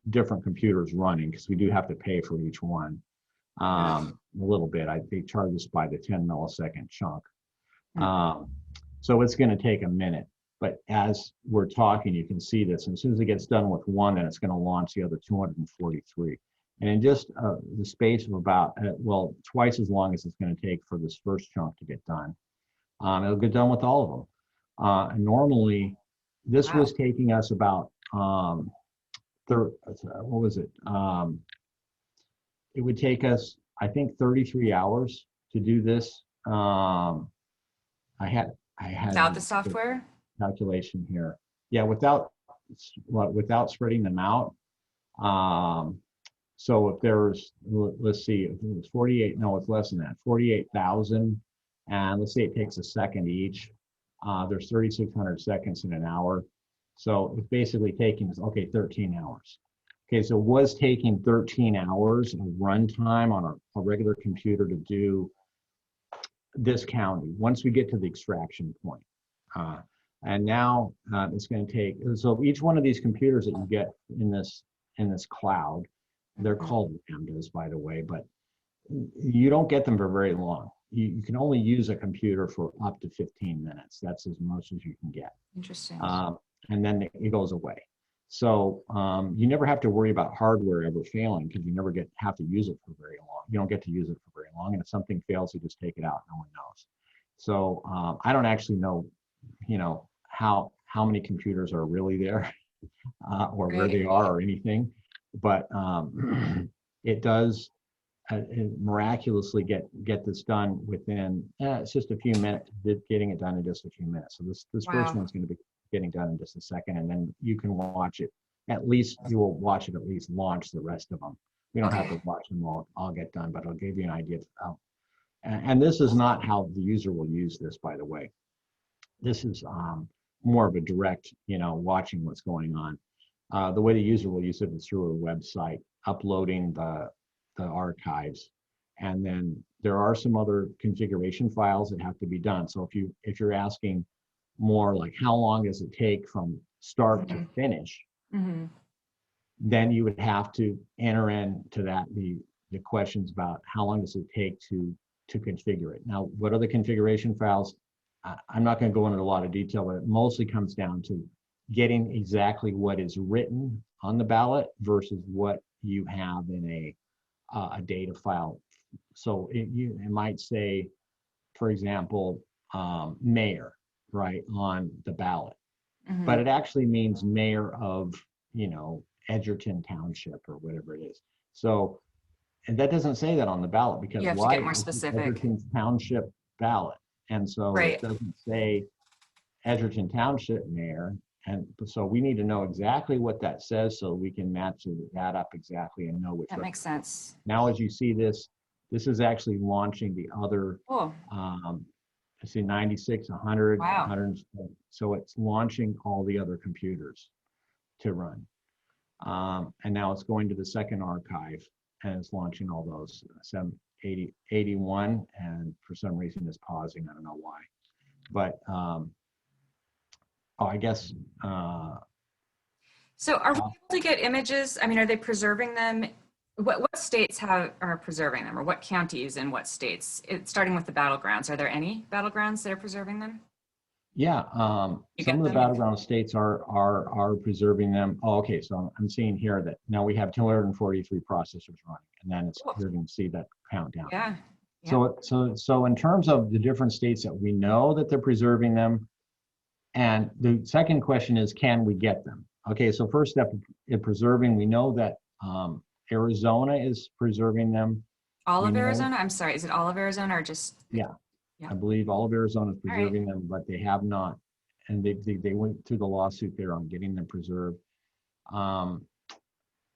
different computers running, because we do have to pay for each one a little bit. They charge us by the 10 millisecond chunk. So it's going to take a minute. But as we're talking, you can see this. And as soon as it gets done with one, then it's going to launch the other 243. And in just the space of about, twice as long as it's going to take for this first chunk to get done, it'll get done with all of them. And normally, this was taking us about, what was it? It would take us, I think, 33 hours to do this. I had Without the software? Calculation here. Yeah, without spreading them out. So if there's, let's see, if it was 48, no, it's less than that, 48,000, and let's say it takes a second each. There's 3,600 seconds in an hour. So it's basically taking, 13 hours. Okay, so it was taking 13 hours of runtime on a regular computer to do this counting once we get to the extraction point. And now it's going to take, so each one of these computers that you get in this cloud, they're called lambdas, by the way, but you don't get them for very long. You can only use a computer for up to 15 minutes. That's as much as you can get. Interesting. And then it goes away. So you never have to worry about hardware ever failing, because you never have to use it for very long. You don't get to use it for very long. And if something fails, you just take it out. No one knows. So I don't actually know, how many computers are really there or where they are or anything. But it does miraculously get this done within, it's just a few minutes, getting it done in just a few minutes. So this first one's going to be getting done in just a second, and then you can watch it. You will watch it at least launch the rest of them. We don't have to watch them all get done, but I'll give you an idea of how. And this is not how the user will use this, by the way. This is more of a direct, watching what's going on. The way the user will use it is through a website, uploading the archives, and then there are some other configuration files that have to be done. So if you're asking more like how long does it take from start to finish, then you would have to enter into that the questions about how long does it take to configure it. Now, what are the configuration files? I'm not going to go into a lot of detail, but it mostly comes down to getting exactly what is written on the ballot versus what you have in a data file. So it might say, for example, mayor, right, on the ballot, but it actually means mayor of, Edgerton Township or whatever it is. So, and that doesn't say that on the ballot, because you have to get more specific. Edgerton Township ballot, and so it doesn't say Edgerton Township mayor. And so we need to know exactly what that says so we can match that up exactly and know which. That makes sense. Now, as you see this is actually launching the other, I see 96, 100, 100. So it's launching all the other computers to run. And now it's going to the second archive and it's launching all those, some 81, and for some reason it's pausing. I don't know why. But I guess. So are we able to get images? I mean, are they preserving them What states are preserving them, or what counties and what states? Starting with the battlegrounds. Are there any battlegrounds that are preserving them? Yeah, You some get of the them? battleground states are preserving them. Oh, okay, so I'm seeing here that now we have 243 processors running, and then it's Cool. you're going to see that countdown. Yeah. Yeah. So in terms of the different states that we know that they're preserving them, and the second question is, can we get them? Okay, so first step in preserving, we know that Arizona is preserving them. All We of know, Arizona? I'm sorry. Is it all of Arizona or just? yeah, Yeah. I believe all of Arizona is All right. preserving them, but they have not, and they went through the lawsuit there on getting them preserved. Um,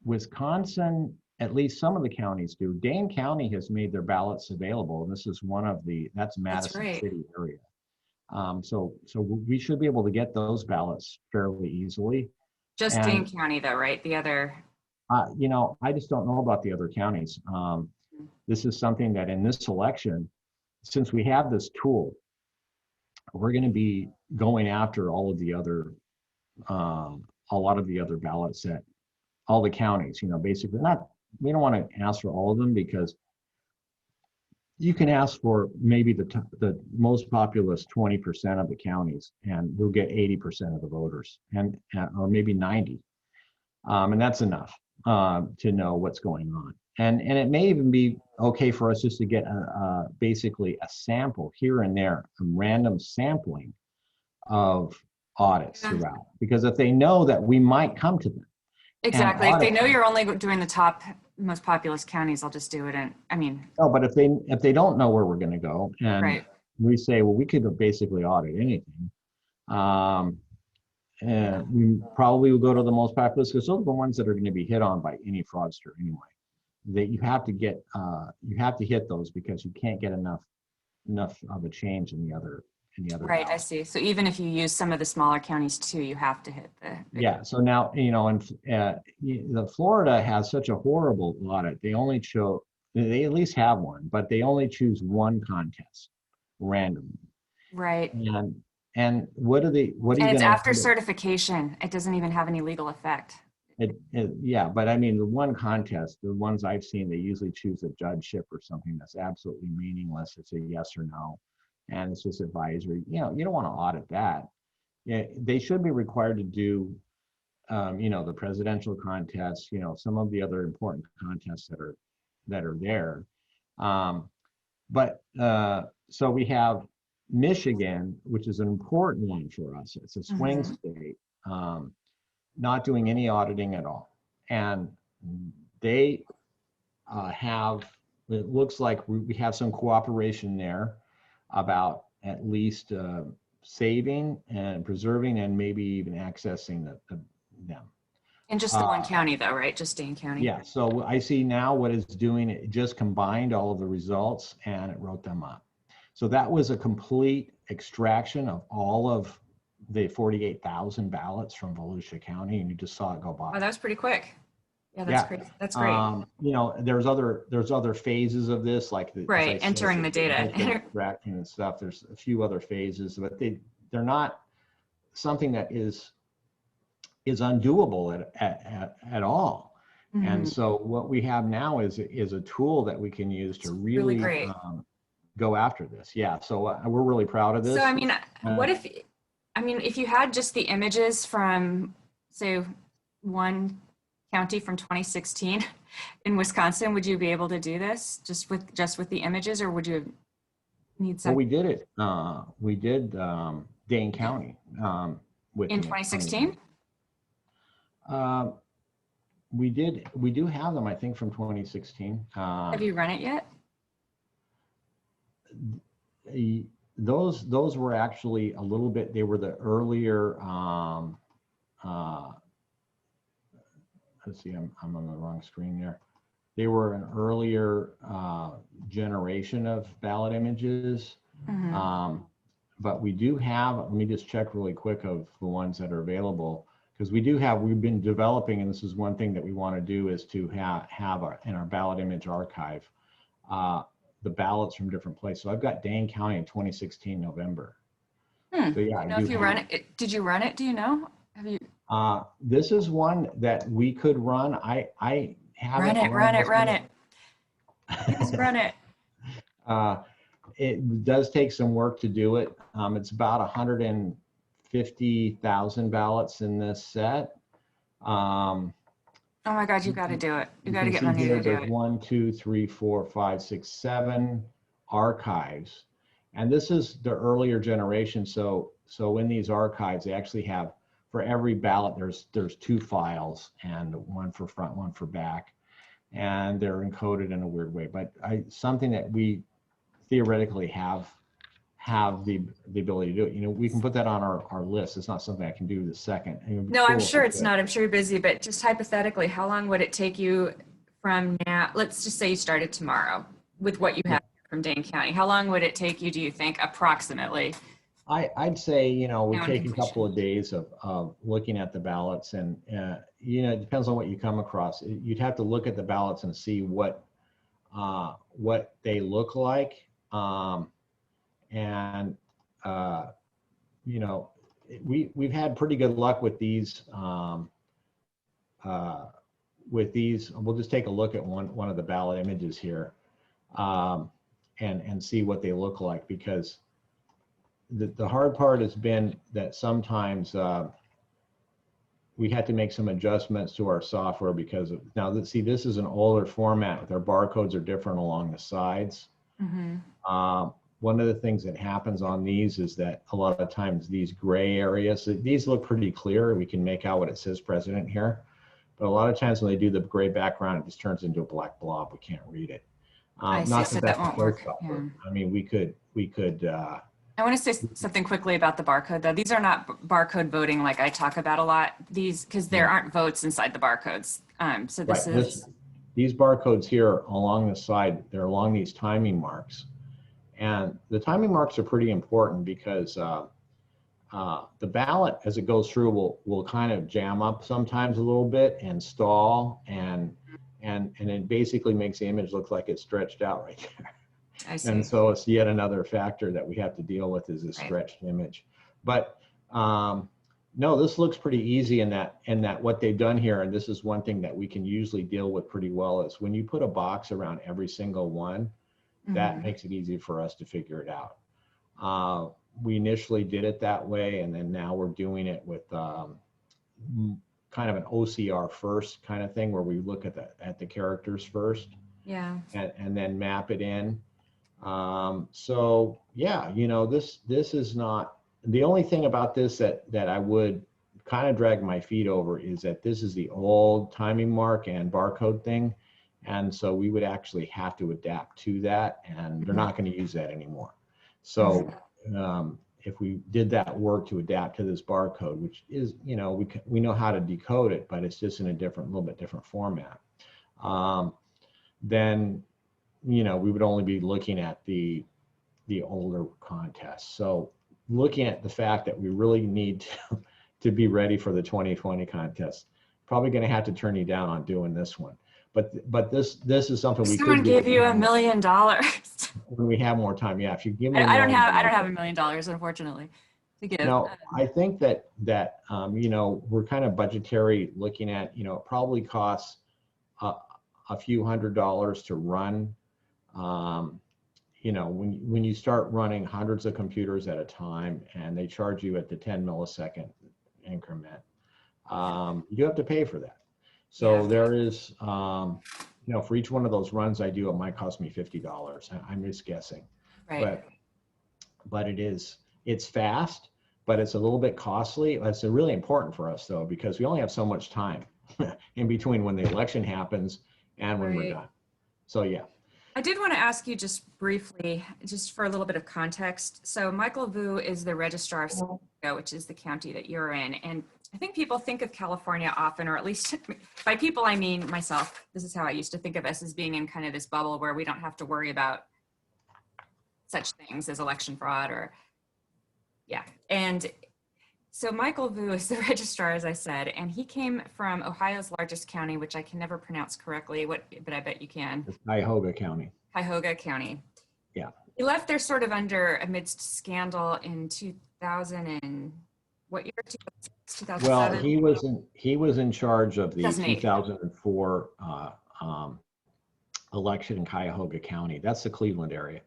Wisconsin, at least some of the counties do. Dane County has made their ballots available, and this is one of that's That's Madison right. City area. So we should be able to get those ballots fairly easily. Just Dane And County, though, right? The other. I just don't know about the other counties. This is something that in this election, since we have this tool, we're going to be going after all of the other, a lot of the other ballots that all the counties, basically not, we don't want to ask for all of them because you can ask for maybe the most populous 20% of the counties and we'll get 80% of the voters or maybe 90. And that's enough to know what's going on. And it may even be okay for us just to get basically a sample here and there, a random sampling of audits Yeah. throughout. Because if they know that we might come to them and Exactly. If they audit know them, you're only doing the top most populous counties, I'll just do it. And I mean, no, but if they don't know where we're going to go and right. we say, well, we could basically audit anything, um, Yeah. and we probably will go to the most populous because those are the ones that are going to be hit on by any fraudster anyway. That you have to hit those because you can't get enough of a change in the other Right. I ballots. see. So even if you use some of the smaller counties too, you have to hit the big. Yeah. So now and the Florida has such a horrible audit. They at least have one, but they only choose one contest randomly. Right. And what are you And it's going to after certification. It doesn't even have any legal effect. yeah, but I mean, the one contest, the ones I've seen, they usually choose a judgeship or something that's absolutely meaningless. It's a yes or no, and it's just advisory. You don't want to audit that. Yeah, they should be required to do, the presidential contests. Some of the other important contests that are there. But so we have Michigan, which is an important one for us. It's a swing state. Not doing any auditing at all. And they it looks like we have some cooperation there about at least saving and preserving and maybe even accessing them. In just the one county though, right? Just Dane County. Yeah, so I see now what it's doing, it just combined all of the results and it wrote them up. So that was a complete extraction of all of the 48,000 ballots from Volusia County, and you just saw it go by. Oh, that was pretty quick. Yeah, that's great. That's great. There's other phases of this, like Right, entering the data. Extracting and stuff. There's a few other phases, but they're not something that is undoable at all. And so what we have now is a tool that we can use to really great. Go after this. Yeah, so we're really proud of this. So I mean, if you had just the images from, say, one county from 2016 in Wisconsin, would you be able to do this just with the images, or would you need some? Well, we did it. We did Dane County with in 2016. We do have them, I think, from 2016. Have you run it yet? Those were actually a little bit, they were the earlier, let's see, I'm on the wrong screen there. They were an earlier generation of ballot images. But we do have, let me just check really quick of the ones that are available, because we've been developing, and this is one thing that we want to do, is to have in our ballot image archive, the ballots from different places. So I've got Dane County in 2016 November. So yeah, I know if you run it. Did you run it? Do you know? Have you? This is one that we could run. I have Run it it, run run it, this run way. it. Please run it. It does take some work to do it. It's about 150,000 ballots in this set. Oh my God, you got to do it. You You got to can get see money here to do there's it. 1, 2, 3, 4, 5, 6, 7 archives. And this is the earlier generation. So in these archives, they actually have, for every ballot, there's 2 files, and one for front, one for back. And they're encoded in a weird way. But something that we theoretically have the ability to do it. You know, we can put that on our list. It's not something I can do the second. It would be No, I'm cool if sure we it's could. not. I'm sure you're busy, but just hypothetically, how long would it take you from now? Let's just say you started tomorrow with what you Yeah. have from Dane County. How long would it take you, do you think, approximately? I'd say, you know, we Now in take a completion. couple of days of looking at the ballots, and you know, it depends on what you come across. You'd have to look at the ballots and see what they look like, and you know, we've had pretty good luck with these. We'll just take a look at one of the ballot images here, and see what they look like, because the hard part has been that sometimes we had to make some adjustments to our software because of, now see, this is an older format. Their barcodes are different along the sides. Mm-hmm. One of the things that happens on these is that a lot of times these gray areas, these look pretty clear. We can make out what it says president here. But a lot of times when they do the gray background, it just turns into a black blob. We can't read it. I see, Not so that that that's won't a work. showstopper. Yeah. I mean, we could. I want to say something quickly about the barcode, though. These are not barcode voting like I talk about a lot. These, because there aren't votes inside the barcodes. So this Right. is. These barcodes here along the side, they're along these timing marks. And the timing marks are pretty important because the ballot, as it goes through, will kind of jam up sometimes a little bit and stall, and it basically makes the image look like it's stretched out right there. I see. And so it's yet another factor that we have to deal with, is this Right. stretched image. But no, this looks pretty easy in that what they've done here, and this is one thing that we can usually deal with pretty well, is when you put a box around every single one, that Mhm. makes it easy for us to figure it out. We initially did it that way, and then now we're doing it with kind of an OCR first kind of thing, where we look at the characters first, Yeah. and then map it in. So yeah, you know, this is not the only thing about this that I would kind of drag my feet over, is that this is the old timing mark and barcode thing. And so we would actually have to adapt to that, and they're not going to use that anymore. So if we did that work to adapt to this barcode, which is, you know, we know how to decode it, but it's just in a little bit different format, then, you know, we would only be looking at the older contests. So looking at the fact that we really need to be ready for the 2020 contest, probably going to have to turn you down on doing this one. But this is something we Someone could do gave you $1 million. when we have more time. Yeah, if you give me I $1 don't million. have $1 million, unfortunately, to give. No, I think that you know, we're kind of budgetary looking at, you know, it probably costs a few $100s to run. You know, when you start running hundreds of computers at a time, and they charge you at the 10 millisecond increment, you have to pay for that. So there is, you know, for each one of those runs I do, it might cost me $50. I'm just guessing. Right. But it's fast, but it's a little bit costly. It's really important for us, though, because we only have so much time in between when the election happens and when we're done. So yeah. I did want to ask you just briefly, just for a little bit of context. So Michael Vu is the registrar of San Diego, which is the county that you're in. And I think people think of California often, or at least by people, I mean myself. This is how I used to think of us, as being in kind of this bubble where we don't have to worry about such things as election fraud or, yeah. And so Michael Vu is the registrar, as I said, and he came from Ohio's largest county, which I can never pronounce correctly, but I bet you can. It's Cuyahoga County. Cuyahoga County. Yeah. He left there sort of amidst scandal in 2000 and what year? 2007? Well, he was in charge of the 2008. 2004 election in Cuyahoga County. That's the Cleveland area.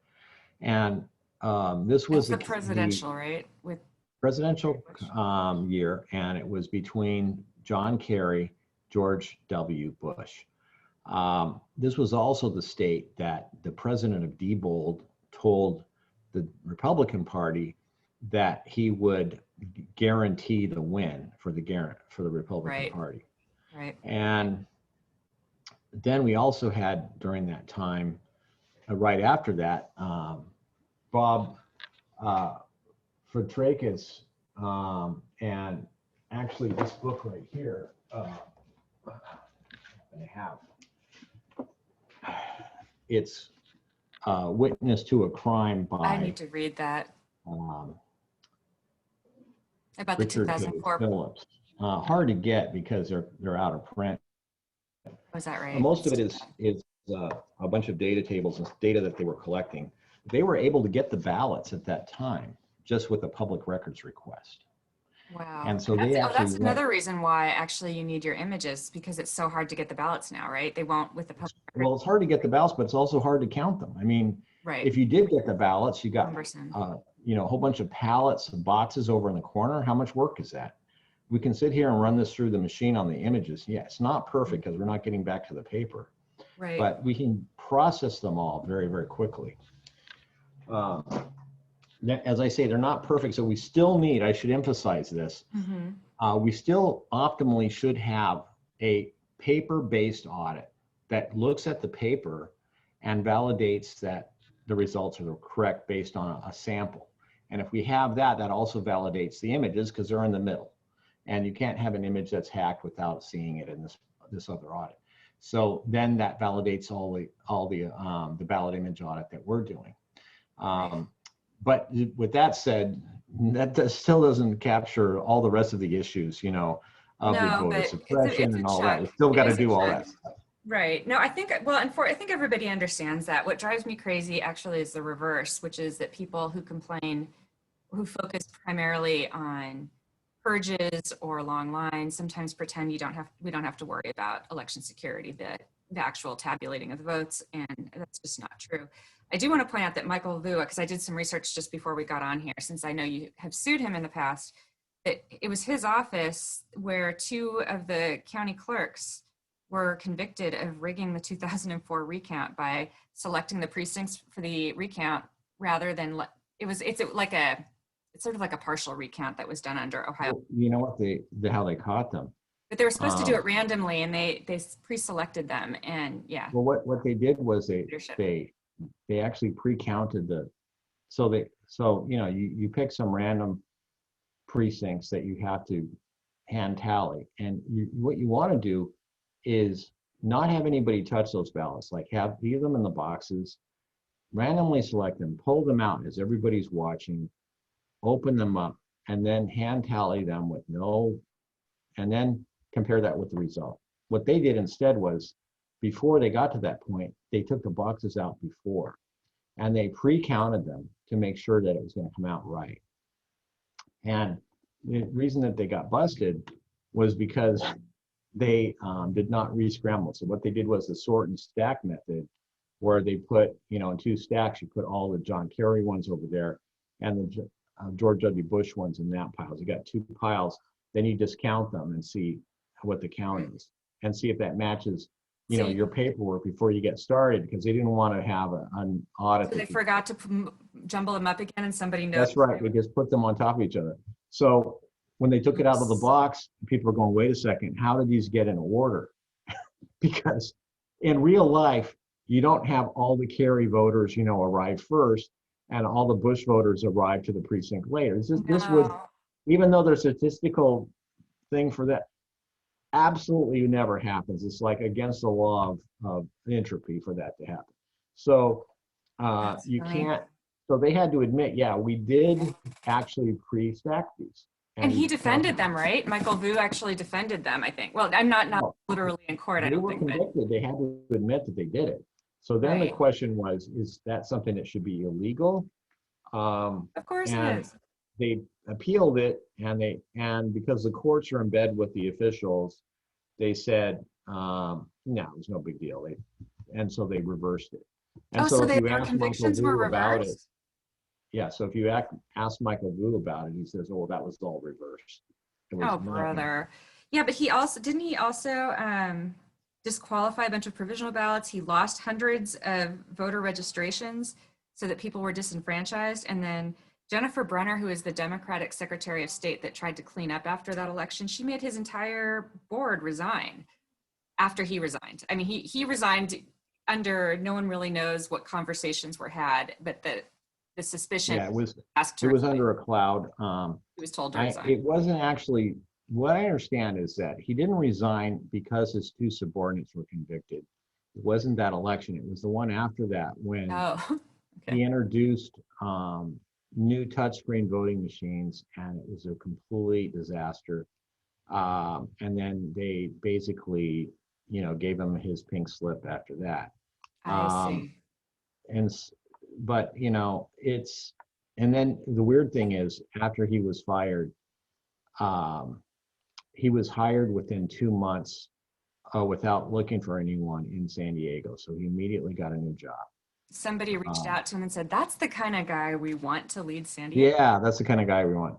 And this was the presidential, right? With presidential year, and it was between John Kerry, George W. Bush. This was also the state that the president of Diebold told the Republican Party that he would guarantee the win for the Republican Party. Right. And then we also had during that time, right after that, Bob Fitrakis, and actually this book right here, I have. It's Witness to a Crime by. I need to read that. About the Richard 2004. Phillips. Hard to get because they're out of print. Was that right? Most of it is a bunch of data tables and data that they were collecting. They were able to get the ballots at that time just with a public records request. Wow. And so that's another reason why actually you need your images, because it's so hard to get the ballots now, right? They won't with the public records. Well, it's hard to get the ballots, but it's also hard to count them. I mean, if you did get the ballots, you got a whole bunch of pallets of boxes over in the corner. How much work is that? We can sit here and run this through the machine on the images. Yeah, it's not perfect because we're not getting back to the paper. Right. But we can process them all very, very quickly. As I say, they're not perfect, so we still need, I should emphasize this, we still optimally should have a paper-based audit that looks at the paper and validates that the results are correct based on a sample. And if we have that, that also validates the images because they're in the middle. And you can't have an image that's hacked without seeing it in this other audit. So then that validates all the ballot image audit that we're doing. But with that said, that still doesn't capture all the rest of the issues, of the voter suppression and all that. You still got to do all that stuff. Right. No, I think, I think everybody understands that. What drives me crazy actually is the reverse, which is that people who complain, who focus primarily on purges or long lines, sometimes pretend we don't have to worry about election security, the actual tabulating of the votes, and that's just not true. I do want to point out that Michael Vu, because I did some research just before we got on here, since I know you have sued him in the past, that it was his office where 2 of the county clerks were convicted of rigging the 2004 recount by selecting the precincts for the recount rather than it's sort of like a partial recount that was done under Ohio. You know what how they caught them? But they were supposed to do it randomly, and they pre-selected them, and yeah. Well, what they did was they actually pre-counted you pick some random precincts that you have to hand tally, and what you want to do is not have anybody touch those ballots, like leave them in the boxes, randomly select them, pull them out as everybody's watching, open them up, and then hand tally them and then compare that with the result. What they did instead was, before they got to that point, they took the boxes out before, and they pre-counted them to make sure that it was going to come out right. And the reason that they got busted was because they did not re-scramble. So what they did was the sort and stack method, where they put, in 2 stacks, you put all the John Kerry ones over there and the George W. Bush ones in that pile. You got 2 piles, then you just count them and see what the count is and see if that matches, your paperwork before you get started, because they didn't want to have an audit. So they forgot to jumble them up again, and somebody knows. That's right. They just put them on top of each other. So when they took it out of the box, people are going, wait a second, how did these get in order? Because in real life, you don't have all the Kerry voters, arrive first, and all the Bush voters arrive to the precinct later. This would, even though there's a statistical thing for that, absolutely never happens. It's like against the law of entropy for that to happen. So you can't, so they had to admit, yeah, we did actually pre-stack these. And he defended them, right? Michael Vu actually defended them, I think. Well, I'm not literally in court, I don't think. They were convicted. They had to admit that they did it. So then the question was, is that something that should be illegal? Of course it is. They appealed it, and because the courts are in bed with the officials, they said, no, it was no big deal. And so they reversed it. And Oh, so so if you their ask Michael convictions were Vu about it, reversed? yeah, so if you ask Michael Vu about it, he says, oh, that was all reversed. It was Oh, nothing. brother. Yeah, but didn't he also disqualify a bunch of provisional ballots? He lost hundreds of voter registrations so that people were disenfranchised. And then Jennifer Brenner, who is the Democratic Secretary of State that tried to clean up after that election, she made his entire board resign after he resigned. I mean, he resigned under no one really knows what conversations were had, but the suspicion Yeah, asked to it was resign. under a cloud. He was told to resign. It wasn't actually, what I understand is that he didn't resign because his two subordinates were convicted. It wasn't that election. It was the one after that when Oh, okay. he introduced new touchscreen voting machines, and it was a complete disaster. And then they basically, gave him his pink slip after that. I Um, see. and but it's and then the weird thing is after he was fired, um, he was hired within 2 months without looking for anyone in San Diego, so he immediately got a new job. Somebody reached um, out to him and said, "That's the kind of guy we want to lead San Diego." yeah, that's the kind of guy we want.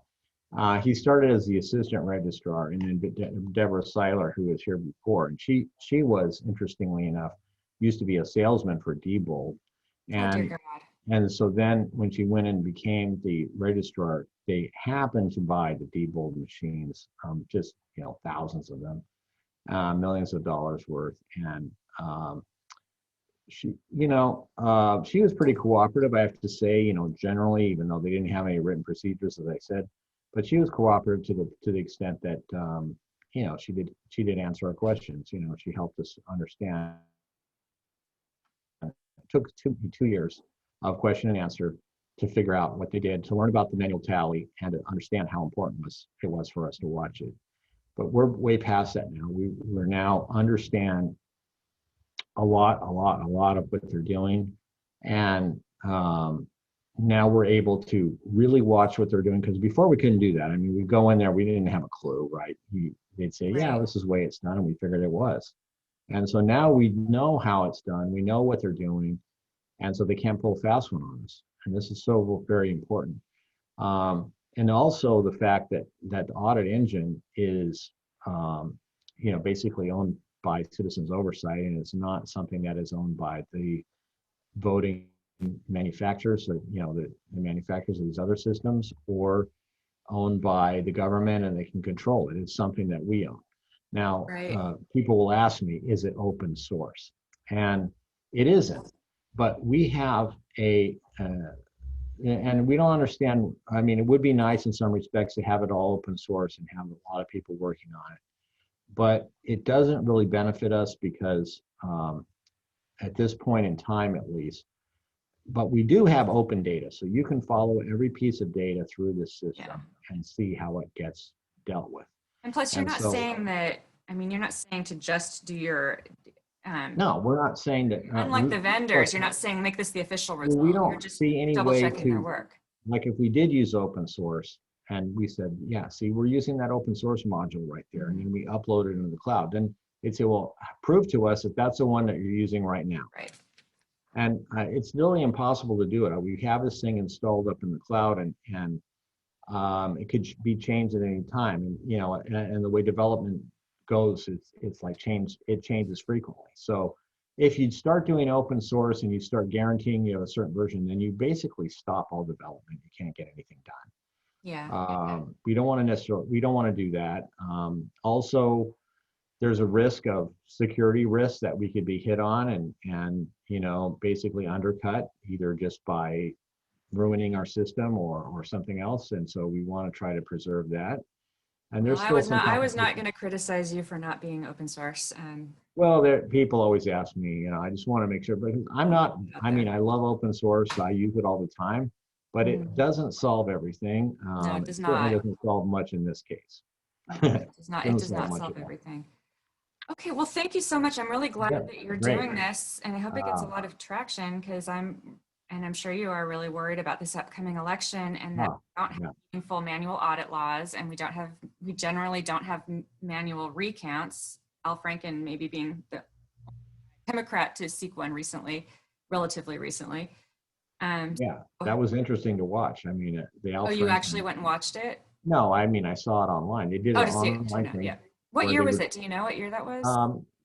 He started as the assistant registrar, and then Deborah Seiler, who was here before, and she was, interestingly enough, used to be a salesman for Diebold. Oh, dear and God. And so then when she went and became the registrar, they happened to buy the Diebold machines, just, thousands of them, millions of dollars worth. And she was pretty cooperative, I have to say, generally, even though they didn't have any written procedures, as I said, but she was cooperative to the extent that, she did answer our questions. She helped us understand. It took 2 years of question and answer to figure out what they did, to learn about the manual tally, and to understand how important it was for us to watch it. But we're way past that now. We're now understand a lot of what they're doing, and now we're able to really watch what they're doing, because before we couldn't do that. I mean, we go in there, we didn't have a clue, right? They'd say, yeah, Right. this is the way it's done, and we figured it was. And so now we know how it's done, we know what they're doing, and so they can't pull a fast one on us. And this is so very important. And also the fact that the Audit Engine is, basically owned by Citizens Oversight, and it's not something that is owned by the voting manufacturers, or the manufacturers of these other systems, or owned by the government, and they can control it. It's something that we own. Now, Right. people will ask me, is it open source? And it isn't, but we have and we don't understand. I mean, it would be nice in some respects to have it all open source and have a lot of people working on it, but it doesn't really benefit us because, at this point in time, at least, but we do have open data. So you can follow every piece of data through this Yeah. system and see how it gets dealt with. And plus, you're And not so, saying that, I mean, you're not saying to just do your, no, we're not saying that, unlike the look, vendors, you're not saying make this the official we result. You're don't just see any double way checking their to, work. like, if we did use open source and we said, yeah, see, we're using that open source module right there, and then we upload it into the cloud, then they'd say, well, prove to us that that's the one that you're using right now. Right. And it's nearly impossible to do it. We have this thing installed up in the cloud, and it could be changed at any time. And the way development goes, it's like it changes frequently. So if you start doing open source and you start guaranteeing you have a certain version, then you basically stop all development. You can't get anything done. Yeah. We don't want to do that. Also, there's a risk of security risks that we could be hit on, and basically undercut, either just by ruining our system or something else. And so we want to try to preserve that. And Well, there's still some I was not competition. going to criticize you for not being open source. Well, people always ask me, I just want to make sure, because Out there. I love open source. I use it all the time, but it Mhm. doesn't solve everything. No, it It does certainly not. doesn't solve much in this case. No, it does not. It Doesn't does solve not much solve at all. everything. Okay, well, thank you so much. I'm really glad Yeah, that you're great. doing this, and I hope it gets a Uh, lot of traction because I'm sure you are really worried about this upcoming election and that uh, we don't have yeah. meaningful manual audit laws, and we generally don't have manual recounts Al Franken maybe being the Democrat to seek one recently, relatively recently. Yeah, that was interesting to watch. I mean, the Al Oh, you Franken. actually went and watched it? No, I mean, I saw it online. They did Oh, an to see it, to online know, thing yeah. What where year they was would, it? Do you know what year that was?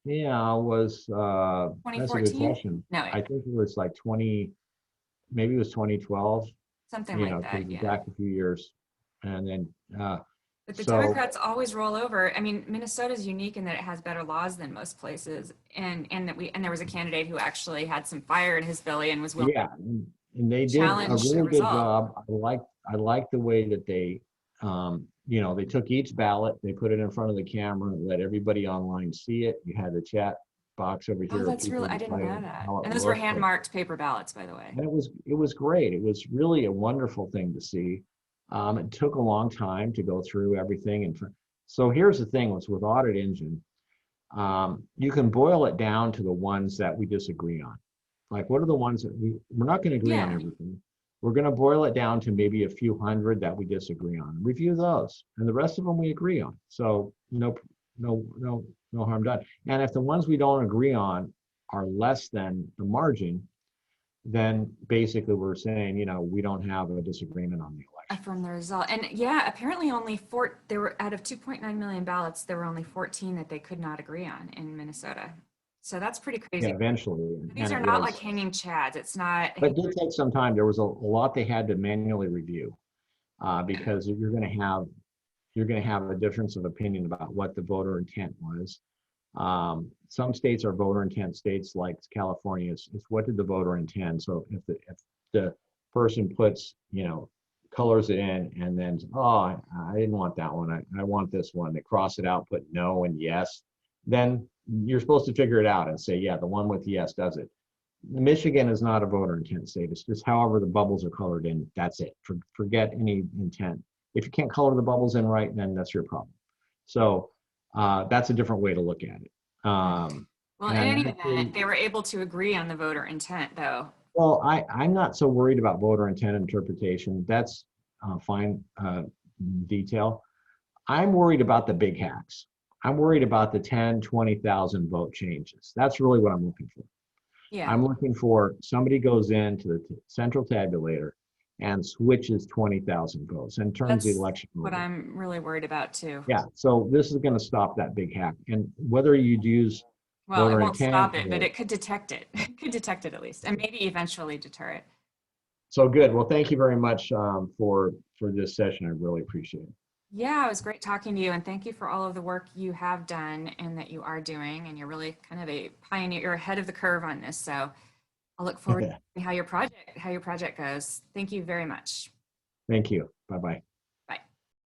yeah, it was, that's a good 2014? question. No, I yeah, think it was like 20, maybe it was 2012, something you like know, because that, it's yeah. back a few years. And then, But the so, Democrats always roll over. I mean, Minnesota's unique in that it has better laws than most places, and that we and there was a candidate who actually had some fire in his belly and was willing yeah, and they to did a challenge a really good result. job. I like the way that they, you know, they took each ballot, they put it in front of the camera, let everybody online see it. You had the chat box over Oh, here of that's people really, I didn't know deciding that. how it And those were looked. hand marked paper ballots, by the way. And it was great. It was really a wonderful thing to see. It took a long time to go through everything. And so here's the thing with Audit Engine, you can boil it down to the ones that we disagree on. Like, what are the ones that we're not going to agree on Yeah. everything. We're going to boil it down to maybe a few hundred that we disagree on. Review those, and the rest of them we agree on. So no harm done. And if the ones we don't agree on are less than the margin, then basically we're saying, you know, we don't have a disagreement on the election. From the result. And yeah, apparently there were out of 2.9 million ballots, there were only 14 that they could not agree on in Minnesota. So that's pretty Yeah, crazy. eventually, These and are it not like was, hanging chads. It's not, but it did take some time. There was a lot they had to manually review because you're going to have a difference of opinion about what the voter intent was. Some states are voter intent states, like California. It's what did the voter intend? So if the person puts, you know, colors it in and then, oh, I didn't want that one. I want this one. They cross it out, put no and yes. Then you're supposed to figure it out and say, yeah, the one with yes does it. Michigan is not a voter intent state. It's just however the bubbles are colored in. That's it. Forget any intent. If you can't color the bubbles in right, then that's your problem. So that's a different way to look at it. well, in And any actually, event, they were able to agree on the voter intent though. well, I'm not so worried about voter intent interpretation. That's fine detail. I'm worried about the big hacks. I'm worried about the 10, 20,000 vote changes. That's really what I'm looking for. Yeah. I'm looking for somebody goes into the central tabulator and switches 20,000 votes and turns the That's election what over. I'm really worried about too. Yeah, so this is going to stop that big hack. And whether you'd use Well, it voter won't intent stop it, but or, it could detect it. It could detect it at least, and maybe eventually deter it. so good. Well, thank you very much for this session. I really appreciate it. Yeah, it was great talking to you, and thank you for all of the work you have done and that you are doing. And you're really kind of a pioneer. You're ahead of the curve on this. So I'll look forward to seeing how your project goes. Thank you very much. Thank you. Bye-bye.